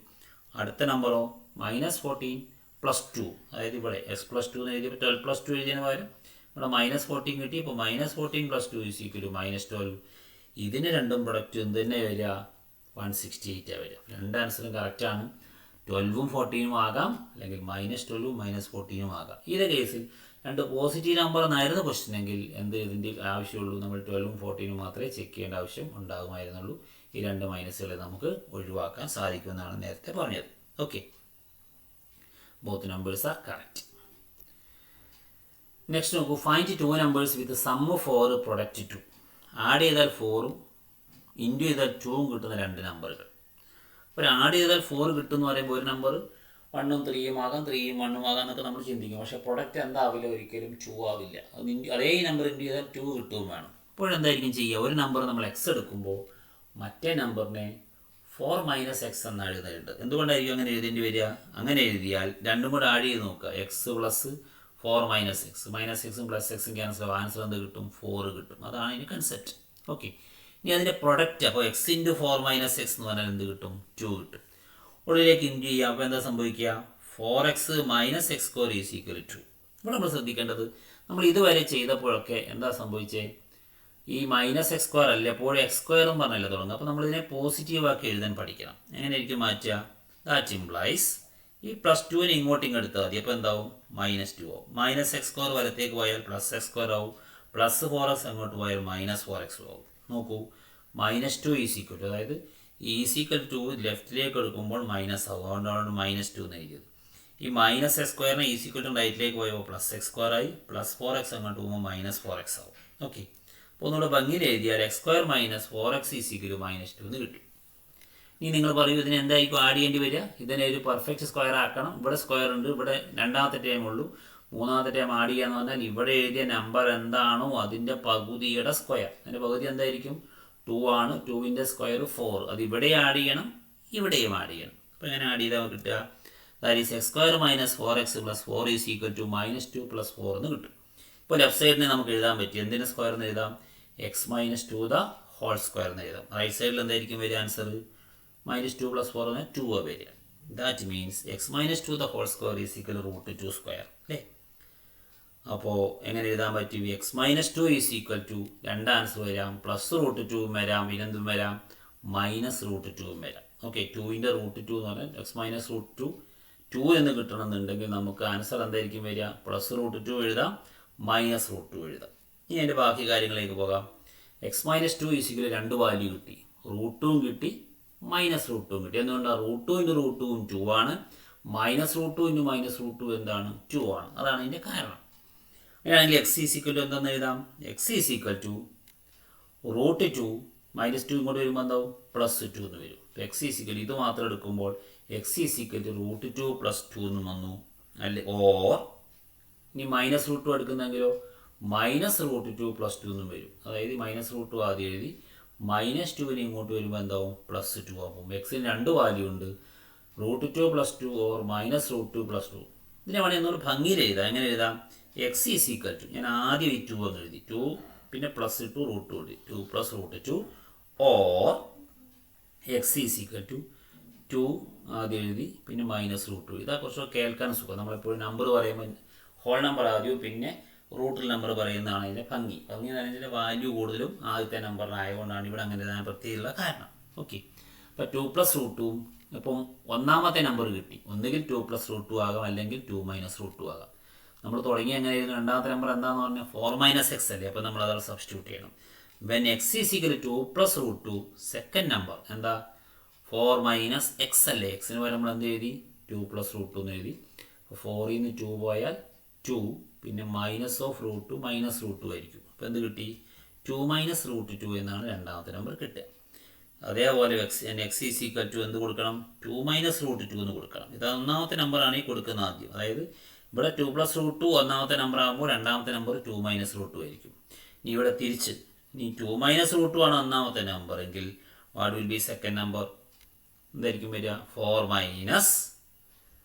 അടുത്ത നമ്പറോ -14 + 2, അതായത് ഇവിടെ എക്സ് പ്ലസ് 2 എന്ന് എഴുതിയപ്പോൾ 12 + 2 എഴുതിയതിന് പകരം ഇവിടെ -14 കിട്ടി. ഇപ്പോൾ -14 + 2 ഈസ് ഈക്വൽ ടു -12. ഇതിന് രണ്ടും പ്രൊഡക്റ്റ് എന്ത് തന്നെ വരിക? 168 വരിക. രണ്ട് ആൻസറും കറക്റ്റാണ്. 12ഉം 14ഉം ആകാം, അല്ലെങ്കിൽ -12ഉം -14ഉം ആകാം. ഈ കേസിൽ രണ്ട് പോസിറ്റീവ് നമ്പർ എന്നായിരുന്നു ക്വസ്റ്റ്യൻ എങ്കിൽ എന്ത് ഇതിൻ്റെ ആവശ്യമുള്ളൂ? നമ്മൾ 12ഉം 14ഉം മാത്രമേ ചെക്ക് ചെയ്യേണ്ട ആവശ്യം ഉണ്ടാകുമായിരുന്നുള്ളൂ. ഈ രണ്ട് മൈനസുകളെ നമുക്ക് ഒഴിവാക്കാൻ സാധിക്കുമെന്നാണ് നേരത്തെ പറഞ്ഞത്. Okay, both numbers are correct. Next നോക്കൂ, find 2 numbers with sum 4 product 2. Add ചെയ്താൽ 4ഉം ഇൻറ്റു ചെയ്താൽ 2ഉം കിട്ടുന്ന രണ്ട് നമ്പറുകൾ. അപ്പോൾ ആഡ് ചെയ്താൽ 4 കിട്ടുമെന്ന് പറയുമ്പോൾ ഒരു നമ്പർ 1ഉം 3ഉം ആകാം, 3ഉം 1ഉം ആകാം എന്നൊക്കെ നമ്മൾ ചിന്തിക്കും. പക്ഷേ പ്രൊഡക്റ്റ് എന്താവില്ല? ഒരിക്കലും 2 ആവില്ല. അത് അതേ നമ്പർ ഇൻറ്റു ചെയ്താൽ 2 കിട്ടുകയും വേണം. അപ്പോഴെന്തായിരിക്കും ചെയ്യുക? ഒരു നമ്പർ നമ്മൾ എക്സ് എടുക്കുമ്പോൾ മറ്റേ നമ്പറിനെ 4 - x എന്ന് എഴുതുന്നുണ്ട്. എന്തുകൊണ്ടായിരിക്കും അങ്ങനെ എഴുതേണ്ടി വരിക? അങ്ങനെ എഴുതിയാൽ രണ്ടും കൂടെ ആഡ് ചെയ്ത് നോക്കുക. എക്സ് പ്ലസ് 4 - x, -xും +xും ക്യാൻസൽ ആവും. ആൻസർ എന്ത് കിട്ടും? 4 കിട്ടും. അതാണ് ഇതിൻ്റെ കൺസെപ്റ്റ്. ഓക്കെ, ഇനി അതിൻ്റെ പ്രൊഡക്റ്റ്, അപ്പോൾ x × 4 - x എന്ന് പറഞ്ഞാൽ എന്ത് കിട്ടും? 2 കിട്ടും. ഉള്ളിലേക്ക് ഇൻറ്റു ചെയ്യുക. അപ്പോൾ എന്താ സംഭവിക്കുക? 4x - x² is equal to. ഇവിടെ നമ്മൾ ശ്രദ്ധിക്കേണ്ടത്, നമ്മൾ ഇതുവരെ ചെയ്തപ്പോഴൊക്കെ എന്താ സംഭവിച്ചേ? ഈ -x² അല്ല, എപ്പോഴും x² എന്ന് പറഞ്ഞല്ലേ തുടങ്ങുക. അപ്പോൾ നമ്മളിതിനെ പോസിറ്റീവാക്കി എഴുതാൻ പഠിക്കണം. എങ്ങനെയായിരിക്കും മാറ്റുക? ദാറ്റ് ഇംപ്ലൈസ് ഈ +2നെ ഇങ്ങോട്ടും എടുത്താൽ മതി. അപ്പോൾ എന്താവും? -2 ആവും. -x² വലത്തേക്ക് പോയാൽ +x² ആവും. +4x അങ്ങോട്ട് പോയാൽ -4x ആവും. നോക്കൂ, -2 ഈസ് ഈക്വൽ ടു, അതായത് ഈസ് ഈക്വൽ ടു ലെഫ്റ്റിലേക്ക് എടുക്കുമ്പോൾ മൈനസ് ആവും. അതുകൊണ്ടാണ് -2 എന്ന് എഴുതിയത്. ഈ -x² ഈസ് ഈക്വൽ ടു റൈറ്റിലേക്ക് പോയപ്പോൾ +x² ആയി. +4x അങ്ങോട്ട് പോകുമ്പോൾ -4x ആവും. ഓക്കെ, അപ്പോൾ ഒന്നുകൂടെ ഭംഗിയിൽ എഴുതിയാൽ x² - 4x is equal to -2 എന്ന് കിട്ടും. ഇനി നിങ്ങൾ പറയൂ, ഇതിന് എന്തായിരിക്കും ആഡ് ചെയ്യേണ്ടി വരിക? ഇതിനെ ഒരു പെർഫെക്റ്റ് സ്ക്വയർ ആക്കണം. ഇവിടെ സ്ക്വയർ ഉണ്ട്, ഇവിടെ രണ്ടാമത്തെ ടൈം ഉള്ളൂ. മൂന്നാമത്തെ ടൈം ആഡ് ചെയ്യാന്ന് പറഞ്ഞാൽ ഇവിടെ എഴുതിയ നമ്പർ എന്താണോ അതിൻ്റെ പകുതിയുടെ സ്ക്വയർ. അതിൻ്റെ പകുതി എന്തായിരിക്കും? 2 ആണ്. 2ൻ്റെ സ്ക്വയർ 4. അത് ഇവിടെ ആഡ് ചെയ്യണം, ഇവിടെയും ആഡ് ചെയ്യണം. അപ്പോൾ എങ്ങനെ ആഡ് ചെയ്താൽ കിട്ടുക? That is x² - 4x + 4 is equal to -2 + 4 എന്ന് കിട്ടും. ഇപ്പോൾ ലെഫ്റ്റ് സൈഡിനെ നമുക്ക് എഴുതാൻ പറ്റും. എന്തിൻ്റെ സ്ക്വയർ എന്ന് എഴുതാം? x - 2 ദ ഹോൾ സ്ക്വയർ എന്ന് എഴുതാം. റൈറ്റ് സൈഡിൽ എന്തായിരിക്കും വരിക? ആൻസർ -2 + 4 എന്ന് 2 വരിക. That means x - 2 the whole square is equal √2 square അല്ലേ? അപ്പോൾ എങ്ങനെ എഴുതാൻ പറ്റും? x - 2 ഈസ് ഈക്വൽ ടു, രണ്ട് ആൻസർ വരാം. +√2 വരാം, പിന്നെന്തും വരാം, -√2 വരാം. ഓക്കെ, 2ൻ്റെ √2 എന്ന് പറഞ്ഞാൽ x - √2 2 എന്ന് കിട്ടണമെന്നുണ്ടെങ്കിൽ നമുക്ക് ആൻസർ എന്തായിരിക്കും വരിക? +√2 എഴുതാം, -√2 എഴുതാം. ഇനി അതിൻ്റെ ബാക്കി കാര്യങ്ങളിലേക്ക് പോകാം. x - 2 ഈസ് ഈക്വൽ 2 വാല്യൂ കിട്ടി, √2 കിട്ടി, -√2 കിട്ടി. എന്തുകൊണ്ടാണ്? √2 × √2 2 ആണ്. -√2 × -√2 എന്താണ്? 2 ആണ്. അതാണ് ഇതിൻ്റെ കാരണം. അങ്ങനെയാണെങ്കിൽ x ഈസ് ഈക്വൽ ടു എന്തെന്ന് എഴുതാം? x ഈസ് ഈക്വൽ ടു √2 -2 ഇങ്ങോട്ട് വരുമ്പോൾ എന്താവും? +2 എന്ന് വരും. x ഈസ് ഈക്വൽ ഇത് മാത്രം എടുക്കുമ്പോൾ x ഈസ് ഈക്വൽ ടു √2 + 2 എന്ന് വന്നു അല്ലേ? ഓർ ഇനി -√2 എടുക്കുന്നെങ്കിലോ -√2 + 2 എന്നും വരും. അതായത് -√2 ആദ്യം എഴുതി, -2ന് ഇങ്ങോട്ട് വരുമ്പോൾ എന്താവും? +2 ആകും. എക്സിന് രണ്ട് വാല്യൂ ഉണ്ട്, √2 + 2 ഓർ -√2 + 2. ഇതിനെ വേണമെങ്കിൽ ഒന്നുകൂടി ഭംഗിയിൽ എഴുതാം. എങ്ങനെ എഴുതാം? x ഈസ് ഈക്വൽ ടു, ഞാൻ ആദ്യം ഈ 2 അങ്ങ് എഴുതി, 2 പിന്നെ +2 √2 എഴുതി, 2 + √2 or x is equal to 2 ആദ്യം എഴുതി, പിന്നെ -√2. ഇതാ കുറച്ച് കേൾക്കാൻ സുഖം. നമ്മളെപ്പോഴും നമ്പർ പറയുമ്പോൾ ഹോൾ നമ്പർ ആദ്യവും പിന്നെ റൂട്ടിൽ നമ്പർ പറയുന്നതാണ് ഇതിൻ്റെ ഭംഗി. ഭംഗി എന്ന് പറഞ്ഞാൽ വാല്യൂ കൂടുതലും ആദ്യത്തെ നമ്പറിലായതുകൊണ്ടാണ് ഇവിടെ അങ്ങനെ പ്രത്യേകതയുള്ള കാരണം. ഓക്കെ, ഇപ്പോൾ 2 പ്ലസ് റൂട്ട് ടു ഇപ്പം ഒന്നാമത്തെ നമ്പർ കിട്ടി. ഒന്നുകിൽ 2 പ്ലസ് റൂട്ട് ടു ആകാം, അല്ലെങ്കിൽ 2 മൈനസ് റൂട്ട് ടു ആകാം. നമ്മൾ തുടങ്ങി എങ്ങനെയായിരുന്നു? രണ്ടാമത്തെ നമ്പർ എന്താണെന്ന് പറഞ്ഞാൽ 4 മൈനസ് എക്സ് അല്ലേ. അപ്പോൾ നമ്മൾ അതവിടെ സബ്സ്റ്റിറ്റ്യൂട്ട് ചെയ്യണം. When x is equal 2 plus root two, second number എന്താ? 4 മൈനസ് എക്സ് അല്ലേ. എക്സിന് പകരം നമ്മൾ എന്ത് എഴുതി? 2 പ്ലസ് റൂട്ട് ടു എന്ന് എഴുതി. അപ്പോൾ 4ൽ നിന്ന് 2 പോയാൽ 2, പിന്നെ minus of root two minus root two ആയിരിക്കും. അപ്പോൾ എന്ത് കിട്ടി? 2 മൈനസ് റൂട്ട് 2 എന്നാണ് രണ്ടാമത്തെ നമ്പർ കിട്ടുക. അതേപോലെ എക്സ് ഈസ് ഈക്വൽ ടു എന്ത് കൊടുക്കണം? 2 മൈനസ് റൂട്ട് 2 എന്ന് കൊടുക്കണം. ഇത് ഒന്നാമത്തെ നമ്പറാണ് ഈ കൊടുക്കുന്നത് ആദ്യം. അതായത് ഇവിടെ 2 പ്ലസ് റൂട്ട് 2 ഒന്നാമത്തെ നമ്പർ ആകുമ്പോൾ രണ്ടാമത്തെ നമ്പർ 2 മൈനസ് റൂട്ട് 2 ആയിരിക്കും. ഇനി ഇവിടെ തിരിച്ച്, ഇനി 2 മൈനസ് റൂട്ട് 2 ആണ് ഒന്നാമത്തെ നമ്പർ എങ്കിൽ what will be second number? എന്തായിരിക്കും വരിക? 4 മൈനസ്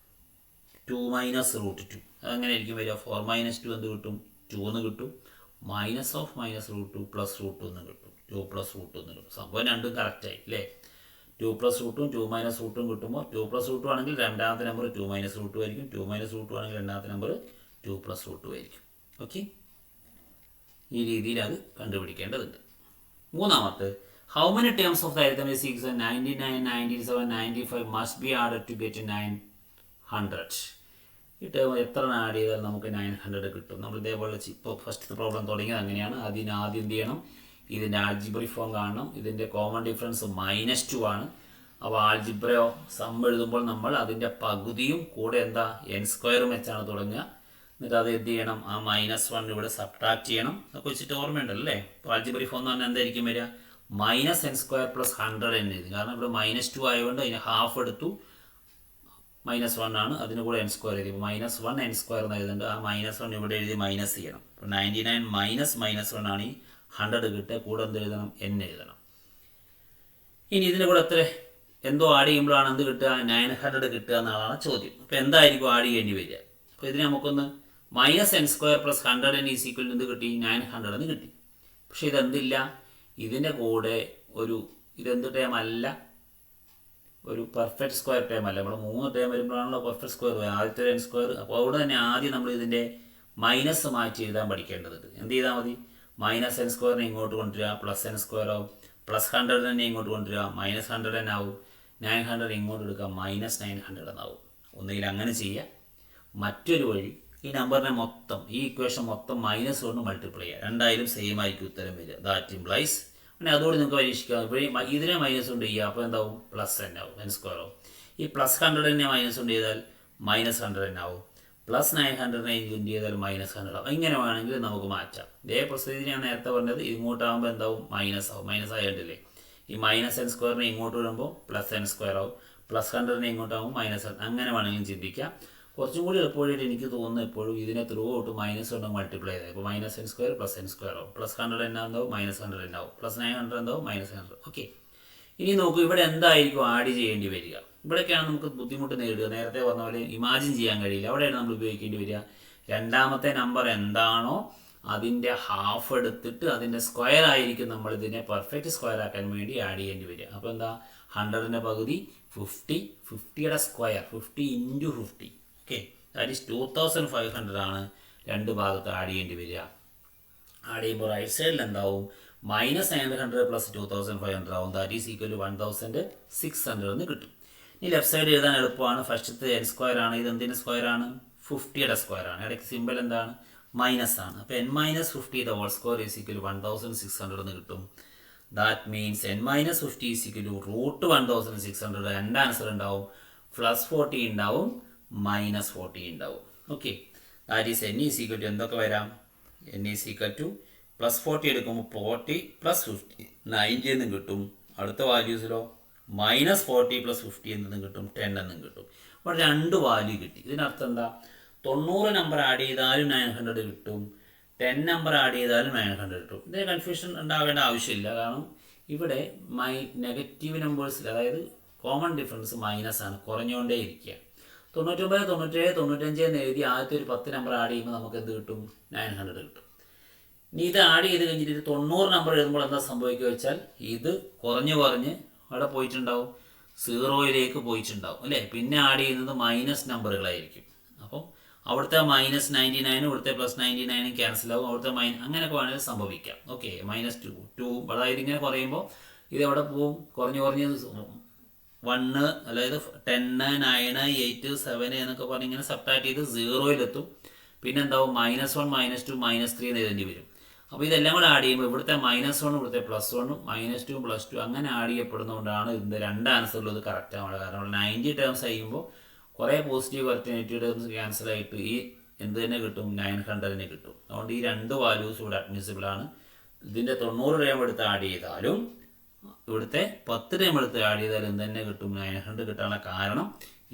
2 മൈനസ് റൂട്ട് 2. അതെങ്ങനെ ആയിരിക്കും വരിക? 4 മൈനസ് 2 എന്ത് കിട്ടും? 2 എന്ന് കിട്ടും. Minus of minus root 2 plus root 2 എന്ന് കിട്ടും. 2 പ്ലസ് റൂട്ട് 2 എന്ന് കിട്ടും. സംഭവം രണ്ടും കറക്റ്റായി അല്ലേ? 2 പ്ലസ് റൂട്ടും 2 മൈനസ് റൂട്ടും കിട്ടുമ്പോൾ 2 പ്ലസ് റൂട്ട് ആണെങ്കിൽ രണ്ടാമത്തെ നമ്പർ 2 മൈനസ് റൂട്ട് ആയിരിക്കും. 2 മൈനസ് റൂട്ട് ആണെങ്കിൽ രണ്ടാമത്തെ നമ്പർ 2 പ്ലസ് റൂട്ട് ആയിരിക്കും. ഓക്കെ, ഈ രീതിയിൽ അത് കണ്ടുപിടിക്കേണ്ടതുണ്ട്. മൂന്നാമത്തെ, how many terms of the arithmetic sequence 99, 97, 95 must be added to get 900? ഈ ടേം എത്ര ആഡ് ചെയ്താൽ നമുക്ക് 900 കിട്ടും? നമ്മൾ ഇതേപോലെ ഇപ്പോൾ ഫസ്റ്റത്തെ പ്രോബ്ലം തുടങ്ങിയത് അങ്ങനെയാണ്. ആദ്യം എന്ത് ചെയ്യണം? ഇതിൻ്റെ ആൾജിബ്രിക് ഫോം കാണണം. ഇതിൻ്റെ കോമൺ ഡിഫറൻസ് -2 ആണ്. അപ്പോൾ ആൾജിബ്രയോ സം എഴുതുമ്പോൾ നമ്മൾ അതിൻ്റെ പകുതിയും കൂടെ എന്താ n² വെച്ചാണ് തുടങ്ങുക. എന്നിട്ട് അത് എന്ത് ചെയ്യണം? ആ -1 ഇവിടെ സബ്ട്രാക്ട് ചെയ്യണം. അതൊക്കെ വെച്ചിട്ട് ഓർമ്മയുണ്ടല്ലോ അല്ലേ? അപ്പോൾ ആൾജിബ്രിക് ഫോം എന്ന് പറഞ്ഞാൽ എന്തായിരിക്കും വരിക? -n² പ്ലസ് 100 എന്ന് എഴുതി. കാരണം ഇവിടെ -2 ആയതുകൊണ്ട് അതിന് ഹാഫ് എടുത്തു. -1 ആണ്, അതിന് കൂടെ n² എഴുതി. അപ്പോൾ -1 n² എന്ന് എഴുതുന്നുണ്ട്. ആ -1 ഇവിടെ എഴുതി മൈനസ് ചെയ്യണം. അപ്പോൾ 99 മൈനസ് -1 ആണ് ഈ 100 കിട്ടുക. കൂടെ എന്ത് എഴുതണം? n എഴുതണം. ഇനി ഇതിൻ്റെ കൂടെ എത്ര എന്തോ ആഡ് ചെയ്യുമ്പോഴാണ് എന്ത് കിട്ടുക? 900 കിട്ടുക എന്നുള്ളതാണ് ചോദ്യം. അപ്പോൾ എന്തായിരിക്കും ആഡ് ചെയ്യേണ്ടി വരിക? അപ്പോൾ ഇതിന് നമുക്കൊന്ന് -n² പ്ലസ് 100 ഈസ് ഈക്വൽ എന്ത് കിട്ടി? 900 എന്ന് കിട്ടി. പക്ഷേ ഇതെന്തില്ല? ഇതിൻ്റെ കൂടെ ഇതെന്ത് ടേം അല്ല, ഒരു പെർഫെക്റ്റ് സ്ക്വയർ ടേം അല്ല. ഇവിടെ 3 ടേം വരുമ്പോഴാണല്ലോ പെർഫെക്റ്റ് സ്ക്വയർ. ആദ്യത്തെ n². അപ്പോൾ അവിടെ തന്നെ ആദ്യം നമ്മൾ ഇതിൻ്റെ മൈനസ് മാറ്റി എഴുതാൻ പഠിക്കേണ്ടതുണ്ട്. എന്ത് ചെയ്താൽ മതി? -n² ഇങ്ങോട്ട് കൊണ്ടുവരിക, പ്ലസ് n² ആവും. പ്ലസ് 100 തന്നെ ഇങ്ങോട്ട് കൊണ്ടുവരിക, -100 തന്നെ ആവും. 900 ഇങ്ങോട്ട് എടുക്കുക, -900 എന്നാവും. ഒന്നുകിൽ അങ്ങനെ ചെയ്യുക. മറ്റൊരു വഴി, ഈ നമ്പറിനെ മൊത്തം, ഈ ഇക്വേഷൻ മൊത്തം -1 കൊണ്ട് മൾട്ടിപ്ലൈ ചെയ്യുക. രണ്ടായാലും സെയിം ആയിരിക്കും ഉത്തരം വരിക. ദാറ്റ് ഇംപ്ലൈസ്, പിന്നെ അതോടെ നിങ്ങൾക്ക് പരീക്ഷിക്കാം. ഇപ്പോൾ ഇതിനെ -1 കൊണ്ട് ചെയ്യുക, അപ്പോൾ എന്താവും? പ്ലസ് തന്നെ ആവും, n² ആവും. ഈ പ്ലസ് 100 തന്നെ -1 കൊണ്ട് ചെയ്താൽ -100 തന്നെ ആവും. പ്ലസ് 900 ഇൻറ്റു ചെയ്താൽ -100 ആവും. ഇങ്ങനെ വേണമെങ്കിൽ നമുക്ക് മാറ്റാം. ഇതേ പ്രൊസീജിയർ ഞാൻ നേരത്തെ പറഞ്ഞത്. ഇങ്ങോട്ടാകുമ്പോൾ എന്താവും? മൈനസ് ആവും. മൈനസ് ആയതുകൊണ്ടല്ലേ ഈ -n² ഇങ്ങോട്ട് വരുമ്പോൾ പ്ലസ് n² ആവും. പ്ലസ് 100 ഇങ്ങോട്ടാകുമ്പോൾ -1. അങ്ങനെ വേണമെങ്കിലും ചിന്തിക്കാം. കുറച്ചും കൂടി എളുപ്പമായിട്ട് എനിക്ക് തോന്നുന്നു എപ്പോഴും ഇതിനെ ത്രൂ ഔട്ട് -1 കൊണ്ട് മൾട്ടിപ്ലൈ ചെയ്താൽ ഇപ്പോൾ -n² പ്ലസ് n² ആവും. പ്ലസ് 100 എന്നാവും? -100 എന്നാവും. പ്ലസ് 900 എന്താവും? -100. ഓക്കെ, ഇനി നോക്കൂ, ഇവിടെ എന്തായിരിക്കും ആഡ് ചെയ്യേണ്ടി വരിക? ഇവിടെയൊക്കെയാണ് നമുക്ക് ബുദ്ധിമുട്ട് നേരിടുക. നേരത്തെ പറഞ്ഞ പോലെ ഇമാജിൻ ചെയ്യാൻ കഴിയില്ല. അവിടെയാണ് നമ്മൾ ഉപയോഗിക്കേണ്ടി വരിക. രണ്ടാമത്തെ നമ്പർ എന്താണോ അതിൻ്റെ ഹാഫ് എടുത്തിട്ട് അതിൻ്റെ സ്ക്വയർ ആയിരിക്കും നമ്മൾ ഇതിനെ പെർഫെക്റ്റ് സ്ക്വയർ ആക്കാൻ വേണ്ടി ആഡ് ചെയ്യേണ്ടി വരിക. അപ്പോൾ എന്താ? 100ൻ്റെ പകുതി 50, 50യുടെ square 50 into 50. Okay, that is 2500 ആണ് രണ്ട് ഭാഗത്ത് ആഡ് ചെയ്യേണ്ടി വരിക. ആഡ് ചെയ്യുമ്പോൾ റൈറ്റ് സൈഡിൽ എന്താവും? -900 പ്ലസ് 2500 ആവും. ദാറ്റ് ഈസ് ഈക്വൽ ടു 1600 എന്ന് കിട്ടും. ഇനി ലെഫ്റ്റ് സൈഡ് എഴുതാൻ എളുപ്പമാണ്. ഫസ്റ്റത്തെ n² ആണ്. ഇത് എന്തിൻ്റെ സ്ക്വയർ ആണ്? 50യുടെ സ്ക്വയർ ആണ്. ഇടയ്ക്ക് സിമ്പിൾ എന്താണ്? മൈനസ് ആണ്. അപ്പോൾ n-50 the whole square is equal 1600 എന്ന് കിട്ടും. That means n-50 is equal to √1600. രണ്ട് ആൻസർ ഉണ്ടാവും. +40 ഉണ്ടാവും, -40 ഉണ്ടാവും. Okay, that is n is equal to എന്തൊക്കെ വരാം? n ഈസ് ഈക്വൽ ടു +40 എടുക്കുമ്പോൾ 40 + 50 90 എന്നും കിട്ടും. അടുത്ത വാല്യൂസിലോ -40 + 50 എന്നും കിട്ടും, 10 എന്നും കിട്ടും. അപ്പോൾ 2 വാല്യൂ കിട്ടി. ഇതിനർത്ഥം എന്താ? 90 നമ്പർ ആഡ് ചെയ്താലും 900 കിട്ടും, 10 നമ്പർ ആഡ് ചെയ്താലും 900 കിട്ടും. ഇതിന് കൺഫ്യൂഷൻ ഉണ്ടാവേണ്ട ആവശ്യമില്ല. കാരണം ഇവിടെ നെഗറ്റീവ് നമ്പേഴ്സിൽ, അതായത് കോമൺ ഡിഫറൻസ് മൈനസ് ആണ്, കുറഞ്ഞുകൊണ്ടേ ഇരിക്കുക. 99, 97, 95 എന്ന് എഴുതി ആദ്യത്തെ ഒരു 10 നമ്പർ ആഡ് ചെയ്യുമ്പോൾ നമുക്ക് എന്ത് കിട്ടും? 900 കിട്ടും. ഇനി ഇത് ആഡ് ചെയ്ത് കഴിഞ്ഞിട്ട് 90 നമ്പർ എഴുതുമ്പോൾ എന്താ സംഭവിക്കുക വെച്ചാൽ ഇത് കുറഞ്ഞ് അവിടെ പോയിട്ടുണ്ടാവും, 0യിലേക്ക് പോയിട്ടുണ്ടാവും അല്ലേ. പിന്നെ ആഡ് ചെയ്യുന്നത് മൈനസ് നമ്പറുകളായിരിക്കും. അപ്പം അവിടുത്തെ -99 ഇവിടുത്തെ +99 ക്യാൻസൽ ആവും. അവിടുത്തെ അങ്ങനെയൊക്കെ വേണമെങ്കിൽ സംഭവിക്കാം. ഓക്കെ, -2 അതായത് ഇങ്ങനെ കുറയുമ്പോൾ ഇത് എവിടെ പോവും? കുറഞ്ഞ് 1 അതായത് 10 9 8 7 എന്നൊക്കെ പറഞ്ഞ് ഇങ്ങനെ സബ്ട്രാക്ട് ചെയ്ത് 0-ലെത്തും. പിന്നെ എന്താവും -1 -2 -3 എന്ന് എഴുതേണ്ടി വരും. അപ്പോൾ ഇതെല്ലാം കൂടെ ആഡ് ചെയ്യുമ്പോൾ ഇവിടുത്തെ -1 ഇവിടുത്തെ +1 -2 +2 അങ്ങനെ ആഡ് ചെയ്യപ്പെടുന്നതുകൊണ്ടാണ് ഇതിൻ്റെ രണ്ട് ആൻസറിലും ഇത് കറക്റ്റ് ആവുന്നത്. കാരണം 90 ടേംസ് ചെയ്യുമ്പോൾ കുറേ പോസിറ്റീവ് കുറച്ച് നെഗറ്റീവ് ടേംസ് ക്യാൻസൽ ആയിട്ട് ഈ എന്ത് തന്നെ കിട്ടും, 900 കിട്ടും. അതുകൊണ്ട് ഈ രണ്ട് വാല്യൂസ് ഇവിടെ അഡ്മിസിബിൾ ആണ്. ഇതിൻ്റെ 90 ടേം എടുത്ത് ആഡ് ചെയ്താലും ഇവിടുത്തെ 10 ടേം എടുത്ത് ആഡ് ചെയ്താലും എന്ത് തന്നെ കിട്ടും, 900 കിട്ടാനുള്ള കാരണം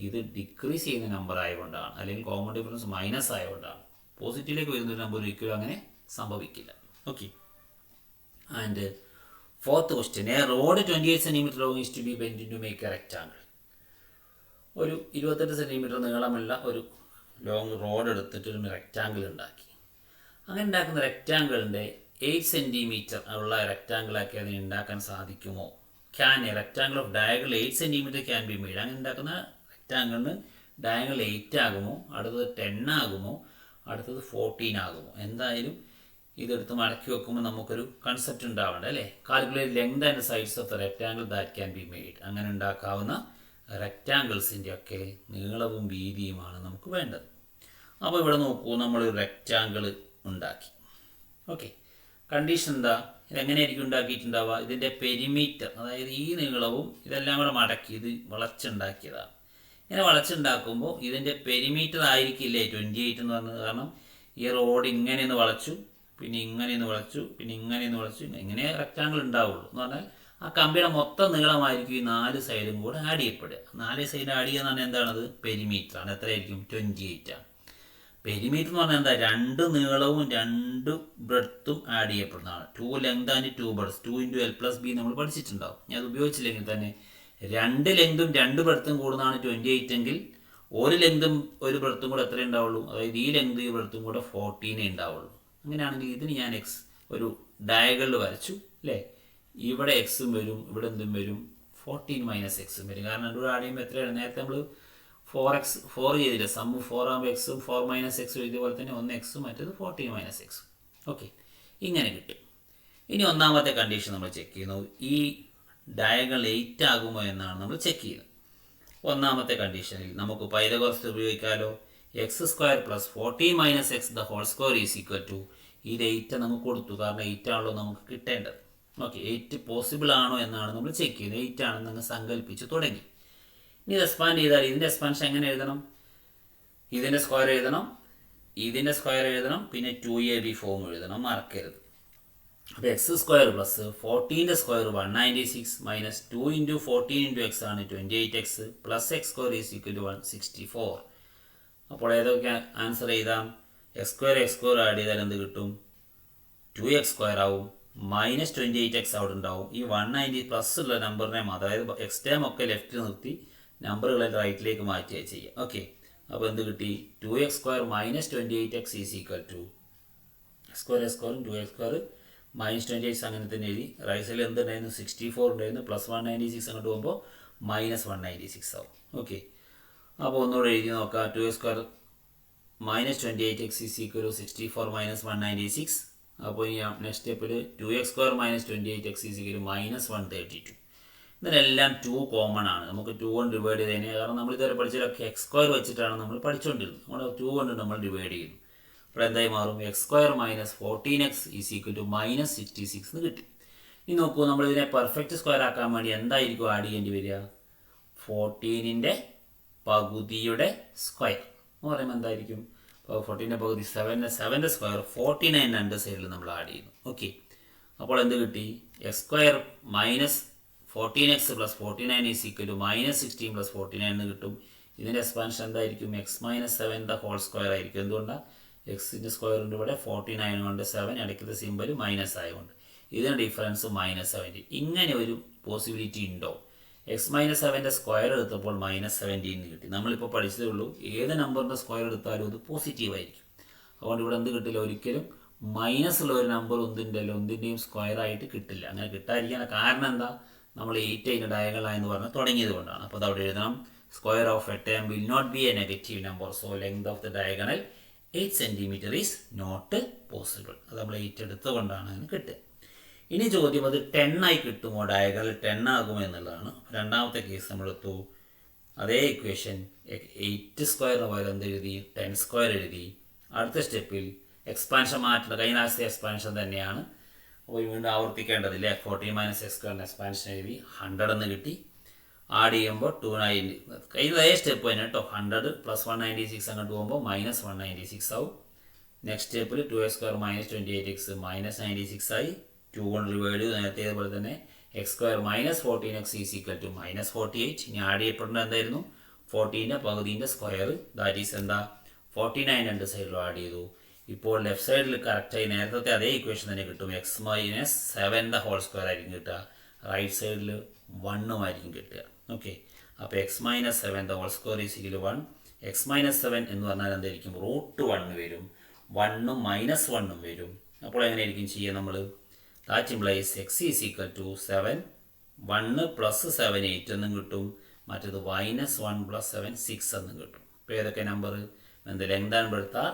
ഇത് ഡിക്രീസ് ചെയ്യുന്ന നമ്പർ ആയതുകൊണ്ടാണ്, അല്ലെങ്കിൽ കോമൺ ഡിഫറൻസ് മൈനസ് ആയതുകൊണ്ടാണ്. പോസിറ്റീവിലേക്ക് വരുന്ന ഒരു നമ്പർ ഒരിക്കലും അങ്ങനെ സംഭവിക്കില്ല. Okay. And fourth question, a rod 28 centimetre long is to be bend to make a rectangle. ഒരു 28 സെൻറ്റിമീറ്റർ നീളമുള്ള ഒരു ലോങ് റോഡ് എടുത്തിട്ട് ഒരു റെക്റ്റാങ്കിൾ ഉണ്ടാക്കി. അങ്ങനെ ഉണ്ടാക്കുന്ന റെക്റ്റാങ്കിളിൻ്റെ 8 സെൻറ്റിമീറ്റർ ഉള്ള റെക്റ്റാങ്കിളാക്കി അതിന് ഉണ്ടാക്കാൻ സാധിക്കുമോ? Can A rectangle of diagonal 8 centimetre can be made. അങ്ങനെ ഉണ്ടാക്കുന്ന റെക്റ്റാങ്കിളിന് ഡയഗണൽ 8 ആകുമോ, അടുത്തത് 10 ആകുമോ, അടുത്തത് 14 ആകുമോ? എന്തായാലും ഇതെടുത്ത് മടക്കി വെക്കുമ്പോൾ നമുക്കൊരു കൺസെപ്റ്റ് ഉണ്ടാവേണ്ട അല്ലേ. Calculate length and sides of the rectangle that can be made. അങ്ങനെ ഉണ്ടാക്കാവുന്ന റെക്റ്റാങ്കിൾസിൻ്റെ ഒക്കെ നീളവും വീതിയുമാണ് നമുക്ക് വേണ്ടത്. അപ്പോൾ ഇവിടെ നോക്കൂ, നമ്മളൊരു റെക്റ്റാങ്കിൾ ഉണ്ടാക്കി. ഓക്കെ, കണ്ടീഷൻ എന്താ? ഇതെങ്ങനെയായിരിക്കും ഉണ്ടാക്കിയിട്ടുണ്ടാവുക? ഇതിൻ്റെ പെരിമീറ്റർ, അതായത് ഈ നീളവും ഇതെല്ലാം കൂടെ മടക്കി ഇത് വളച്ചുണ്ടാക്കിയതാണ്. ഇങ്ങനെ വളച്ചുണ്ടാക്കുമ്പോൾ ഇതിൻ്റെ പെരിമീറ്റർ ആയിരിക്കില്ലേ 28 എന്ന് പറഞ്ഞത്. കാരണം ഈ റോഡ് ഇങ്ങനെയൊന്ന് വളച്ചു, പിന്നെ ഇങ്ങനെയൊന്ന് വളച്ചു, പിന്നെ ഇങ്ങനെയൊന്ന് വളച്ചു, ഇങ്ങനെ റെക്റ്റാങ്കിൾ ഉണ്ടാവുള്ളൂ. എന്ന് പറഞ്ഞാൽ ആ കമ്പിയുടെ മൊത്തം നീളമായിരിക്കും ഈ 4 സൈഡും കൂടെ ആഡ് ചെയ്യപ്പെടുക. 4 സൈഡ് ആഡ് ചെയ്യുക എന്ന് പറഞ്ഞാൽ എന്താണത്? പെരിമീറ്ററാണ്. എത്രയായിരിക്കും? 28 ആണ്. പെരിമീറ്റർ എന്ന് പറഞ്ഞാൽ എന്താ? 2 നീളവും 2 ബ്രെഡ്ത്തും ആഡ് ചെയ്യപ്പെടുന്നതാണ്. 2 ലെങ്ത് ആൻഡ് 2 ബ്രെഡ്ത്ത്. 2 × L+B നമ്മൾ പഠിച്ചിട്ടുണ്ടാവും. ഞാൻ അത് ഉപയോഗിച്ചില്ലെങ്കിൽ തന്നെ 2 ലെങ്തും 2 ബ്രെഡ്ത്തും കൂടുന്നതാണ് 28 എങ്കിൽ 1 ലെങ്തും 1 ബ്രെഡ്ത്തും കൂടെ എത്രയേ ഉണ്ടാവുള്ളൂ? അതായത് ഈ ലെങ്ത് ഈ ബ്രെഡ്ത്തും കൂടെ 14 ഉണ്ടാവുള്ളൂ. അങ്ങനെയാണെങ്കിൽ ഇതിന് ഞാൻ ഒരു ഡയഗണൽ വരച്ചു അല്ലേ. ഇവിടെ എക്സും വരും, ഇവിടെ എന്തും വരും, 14 - എക്സും വരും. കാരണം ഇവിടെ ആഡ് ചെയ്യുമ്പോൾ എത്രയാണ്? നേരത്തെ നമ്മൾ 4 ചെയ്തില്ല. സം 4 ആകുമ്പോൾ എക്സും 4 - എക്സും ഇതുപോലെ തന്നെ ഒന്ന് എക്സും മറ്റേത് 14 - എക്സും. ഓക്കെ, ഇങ്ങനെ കിട്ടും. ഇനി ഒന്നാമത്തെ കണ്ടീഷൻ നമ്മൾ ചെക്ക് ചെയ്യുന്നു. ഈ ഡയഗണൽ 8 ആകുമോ എന്നാണ് നമ്മൾ ചെക്ക് ചെയ്യുന്നത്. ഒന്നാമത്തെ കണ്ടീഷനിൽ നമുക്ക് Pythagoras ഉപയോഗിക്കാമല്ലോ. x² + 14 - x the whole square is equal to, ഇത് 8 നമുക്ക് കൊടുത്തു, കാരണം 8 ആണല്ലോ നമുക്ക് കിട്ടേണ്ടത്. ഓക്കെ, 8 പോസിബിൾ ആണോ എന്നാണ് നമ്മൾ ചെക്ക് ചെയ്യുന്നത്. 8 ആണെന്ന് അങ്ങ് സങ്കല്പിച്ച് തുടങ്ങി. ഇനി ഇത് എക്സ്പാൻഡ് ചെയ്താൽ ഇതിൻ്റെ എക്സ്പാൻഷൻ എങ്ങനെ എഴുതണം? ഇതിൻ്റെ സ്ക്വയർ എഴുതണം, ഇതിൻ്റെ സ്ക്വയർ എഴുതണം, പിന്നെ 2ab ഫോം എഴുതണം, മറക്കരുത്. അപ്പോൾ x² + 14ൻ്റെ സ്ക്വയർ 196 - 2 × 14 × x ആണ് 28x + x² is equal to 164. അപ്പോൾ ഏതൊക്കെ ആൻസർ എഴുതാം? x² ആഡ് ചെയ്താൽ എന്ത് കിട്ടും? 2x² ആവും, -28x അവിടെ ഉണ്ടാവും. ഈ 190 പ്ലസ് ഉള്ള നമ്പറിനെ അതായത് എക്സ് ടേം ഒക്കെ ലെഫ്റ്റിൽ നിർത്തി നമ്പറുകളെല്ലാം റൈറ്റിലേക്ക് മാറ്റുകയാണ് ചെയ്യുക. ഓക്കെ, അപ്പോൾ എന്ത് കിട്ടി? 2x² - 28x is equal to x², 2x² - 28x അങ്ങനെ തന്നെ എഴുതി. റൈറ്റ് സൈഡിൽ എന്തുണ്ടായിരുന്നു? 64 ഉണ്ടായിരുന്നു. +196 അങ്ങോട്ട് പോകുമ്പോൾ -196 ആവും. ഓക്കെ, അപ്പോൾ ഒന്നുകൂടെ എഴുതി നോക്കാം. 2x² - 28x is equal to 64 - 196. അപ്പോൾ ഈ നെക്സ്റ്റ് സ്റ്റെപ്പിൽ 2x² - 28x is equal to -132. ഇതിനെല്ലാം 2 കോമൺ ആണ്. നമുക്ക് 2 കൊണ്ട് ഡിവൈഡ് ചെയ്തതിന്, കാരണം നമ്മൾ ഇതുവരെ പഠിച്ചതൊക്കെ x² വെച്ചിട്ടാണ് നമ്മൾ പഠിച്ചുകൊണ്ടിരുന്നത്. നമ്മൾ 2 കൊണ്ട് നമ്മൾ ഡിവൈഡ് ചെയ്യുന്നു. അപ്പോൾ എന്തായി മാറും? x² - 14x is equal to -66 എന്ന് കിട്ടി. ഇനി നോക്കൂ, നമ്മളിതിനെ പെർഫെക്റ്റ് സ്ക്വയർ ആക്കാൻ വേണ്ടി എന്തായിരിക്കും ആഡ് ചെയ്യേണ്ടി വരിക? 14ൻ്റെ പകുതിയുടെ സ്ക്വയർ എന്ന് പറയുമ്പോൾ എന്തായിരിക്കും? അപ്പോൾ 14ൻ്റെ പകുതി 7ൻ്റെ സ്ക്വയർ 49 രണ്ട് സൈഡിൽ നമ്മൾ ആഡ് ചെയ്യുന്നു. ഓക്കെ, അപ്പോൾ എന്ത് കിട്ടി? x² - 14x + 49 is equal to -16 + 49 എന്ന് കിട്ടും. ഇതിൻ്റെ എക്സ്പാൻഷൻ എന്തായിരിക്കും? x - 7 the whole square ആയിരിക്കും. എന്തുകൊണ്ടാണ്? എക്സിൻ്റെ സ്ക്വയർ ഉണ്ട് ഇവിടെ, 49 കൊണ്ട് 7 ഇടയ്ക്കത്തെ സിമ്പൽ മൈനസ് ആയതുകൊണ്ട്. ഇതിൻ്റെ ഡിഫറൻസ് -17. ഇങ്ങനെ ഒരു പോസിബിലിറ്റി ഉണ്ടോ? x - 7ൻ്റെ സ്ക്വയർ എടുത്തപ്പോൾ -17 കിട്ടി. നമ്മളിപ്പോൾ പഠിച്ചതേ ഉള്ളൂ, ഏത് നമ്പറിൻ്റെ സ്ക്വയർ എടുത്താലും അത് പോസിറ്റീവ് ആയിരിക്കും. അതുകൊണ്ട് ഇവിടെ എന്ത് കിട്ടില്ല? ഒരിക്കലും മൈനസുള്ള ഒരു നമ്പർ ഒന്നിൻ്റെയും സ്ക്വയർ ആയിട്ട് കിട്ടില്ല. അങ്ങനെ കിട്ടാതിരിക്കാൻ കാരണം എന്താ? നമ്മൾ 8 അതിൻ്റെ ഡയഗണലായെന്ന് പറഞ്ഞ് തുടങ്ങിയത് കൊണ്ടാണ്. അപ്പോൾ അത് അവിടെ എഴുതണം. Square of a term will not be a negative number, so length of the diagonal 8 cm is not possible. അത് നമ്മൾ 8 എടുത്തുകൊണ്ടാണ് അതിന് കിട്ടുക. ഇനി ചോദ്യം അത് 10 ആയി കിട്ടുമോ, ഡയഗണൽ 10 ആകുമോ എന്നുള്ളതാണ്. രണ്ടാമത്തെ കേസ് നമ്മളെടുത്തു. അതേ ഇക്വേഷൻ 8 സ്ക്വയറിന് പകരം എന്ത് എഴുതി, 10 സ്ക്വയർ എഴുതി. അടുത്ത സ്റ്റെപ്പിൽ എക്സ്പാൻഷൻ മാറ്റുന്നത് കഴിഞ്ഞ ആഴ്ചത്തെ എക്സ്പാൻഷൻ തന്നെയാണ്, അപ്പോൾ വീണ്ടും ആവർത്തിക്കേണ്ടതില്ല. 14 മൈനസ് എക്സ് സ്ക്വയറിന് എക്സ്പാൻഷൻ എഴുതി 100 എന്ന് കിട്ടി. ആഡ് ചെയ്യുമ്പോൾ 290 കഴിഞ്ഞ അതേ സ്റ്റെപ്പ് തന്നെ കേട്ടോ. 100 പ്ലസ് 196 അങ്ങോട്ട് പോകുമ്പോൾ മൈനസ് 196 ആവും. നെക്സ്റ്റ് സ്റ്റെപ്പിൽ 2x square minus 28x minus 96 ആയി. 2 കൊണ്ട് റിവൈഡ് ചെയ്ത് നേരത്തെ അതുപോലെ തന്നെ x square minus 14x is equal to minus 48. ഇനി ആഡ് ചെയ്യപ്പെടുന്നത് എന്തായിരുന്നു, 14ൻ്റെ പകുതിൻ്റെ സ്ക്വയർ, ദാറ്റ് ഈസ് എന്താ 49. രണ്ട് സൈഡിലും ആഡ് ചെയ്തു. ഇപ്പോൾ ലെഫ്റ്റ് സൈഡിൽ കറക്റ്റായി നേരത്തെ അതേ ഇക്വേഷൻ തന്നെ കിട്ടും. എക്സ് മൈനസ് 7 ഹോൾ സ്ക്വയർ ആയിരിക്കും കിട്ടുക, റൈറ്റ് സൈഡിൽ 1 ആയിരിക്കും കിട്ടുക. ഓക്കെ, അപ്പോൾ x minus 7 whole square is equal 1. X minus 7 എന്ന് പറഞ്ഞാൽ എന്തായിരിക്കും, √1 വരും. 1 മൈനസ് 1 വരും. അപ്പോൾ എങ്ങനെയായിരിക്കും ചെയ്യുക നമ്മൾ, that implies x is equal to 7, 1 plus 7 8 എന്നും കിട്ടും. മറ്റേത് മൈനസ് 1 പ്ലസ് 7 6 എന്നും കിട്ടും. ഇപ്പോൾ ഏതൊക്കെ നമ്പർ, എന്ത് ലെങ്ത് ആണ് എടുത്താൽ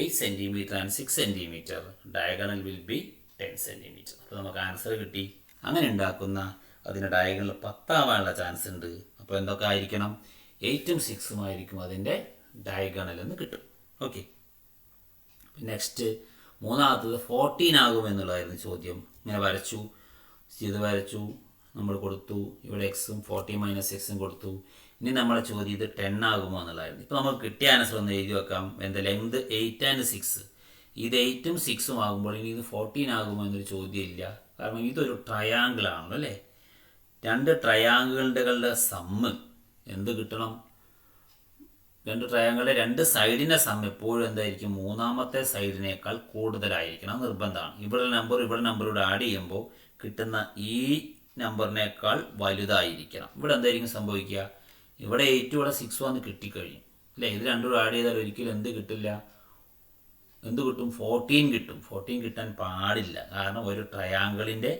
8 centimetre and 6 centimetre, diagonal will be 10 centimetre. അപ്പോൾ നമുക്ക് ആൻസർ കിട്ടി. അങ്ങനെ ഉണ്ടാക്കുന്ന അതിൻ്റെ ഡയഗണൽ 10 ആവാനുള്ള ചാൻസ് ഉണ്ട്. അപ്പോൾ എന്തൊക്കെ ആയിരിക്കണം, 8ഉം 6ഉം ആയിരിക്കും അതിൻ്റെ ഡയഗണൽ എന്ന് കിട്ടും. ഓക്കെ, നെക്സ്റ്റ് മൂന്നാമത്തത് 14 ആകുമെന്നുള്ളതായിരുന്നു ചോദ്യം. ഇങ്ങനെ വരച്ചു, ഇത് വരച്ചു, നമ്മൾ കൊടുത്തു. ഇവിടെ എക്സും 40 മൈനസ് എക്സും കൊടുത്തു. ഇനി നമ്മളെ ചോദ്യം ഇത് 10 ആകുമോ എന്നുള്ളതായിരുന്നു. ഇപ്പോൾ നമുക്ക് കിട്ടിയ ആൻസർ ഒന്ന് എഴുതി വെക്കാം. എന്താ ലെങ്ത് 8 ആൻഡ് 6, ഇത് 8ഉം 6ഉം ആകുമ്പോൾ ഇനി ഇത് 14 ആകുമോ എന്നൊരു ചോദ്യം ഇല്ല. കാരണം ഇതൊരു ട്രയാങ്കിൾ ആണല്ലോ അല്ലേ. രണ്ട് ട്രയാങ്കിളുകളുടെ സമ്മ് എന്ത് കിട്ടണം, രണ്ട് ട്രയാങ്കിളുടെ രണ്ട് സൈഡിൻ്റെ സം എപ്പോഴും എന്തായിരിക്കും, മൂന്നാമത്തെ സൈഡിനേക്കാൾ കൂടുതലായിരിക്കണം, നിർബന്ധമാണ്. ഇവിടെ നമ്പറോട് ആഡ് ചെയ്യുമ്പോൾ കിട്ടുന്ന ഈ നമ്പറിനേക്കാൾ വലുതായിരിക്കണം. ഇവിടെ എന്തായിരിക്കും സംഭവിക്കുക, ഇവിടെ 8 ഇവിടെ 6 വന്ന് കിട്ടിക്കഴിയും അല്ലേ. ഇത് രണ്ടും ആഡ് ചെയ്താൽ ഒരിക്കലും എന്ത് കിട്ടില്ല, എന്ത് കിട്ടും, 14 കിട്ടും. 14 കിട്ടാൻ പാടില്ല. കാരണം ഒരു ട്രയാങ്കിളിൻ്റെ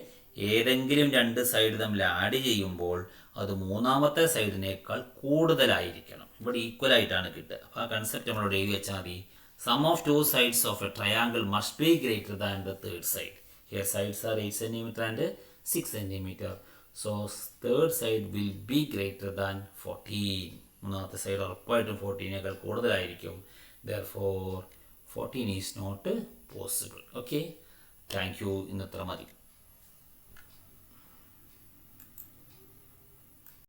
ഏതെങ്കിലും രണ്ട് സൈഡ് തമ്മിൽ ആഡ് ചെയ്യുമ്പോൾ അത് മൂന്നാമത്തെ സൈഡിനേക്കാൾ കൂടുതലായിരിക്കണം. ഇവിടെ ഈക്വൽ ആയിട്ടാണ് കിട്ടുക. അപ്പോൾ ആ കൺസെപ്റ്റ് നമ്മളോട് എഴുതി വെച്ചാൽ മതി. Sum of two sides of a triangle must be greater than the third side. Here sides are 8 centimetre and 6 centimetre. So third side will be greater than 14. മൂന്നാമത്തെ സൈഡ് ഉറപ്പായിട്ടും 14നേക്കാൾ കൂടുതലായിരിക്കും. Therefore 14 is not possible. Okay, thank you. ഇന്നത്ര മതി.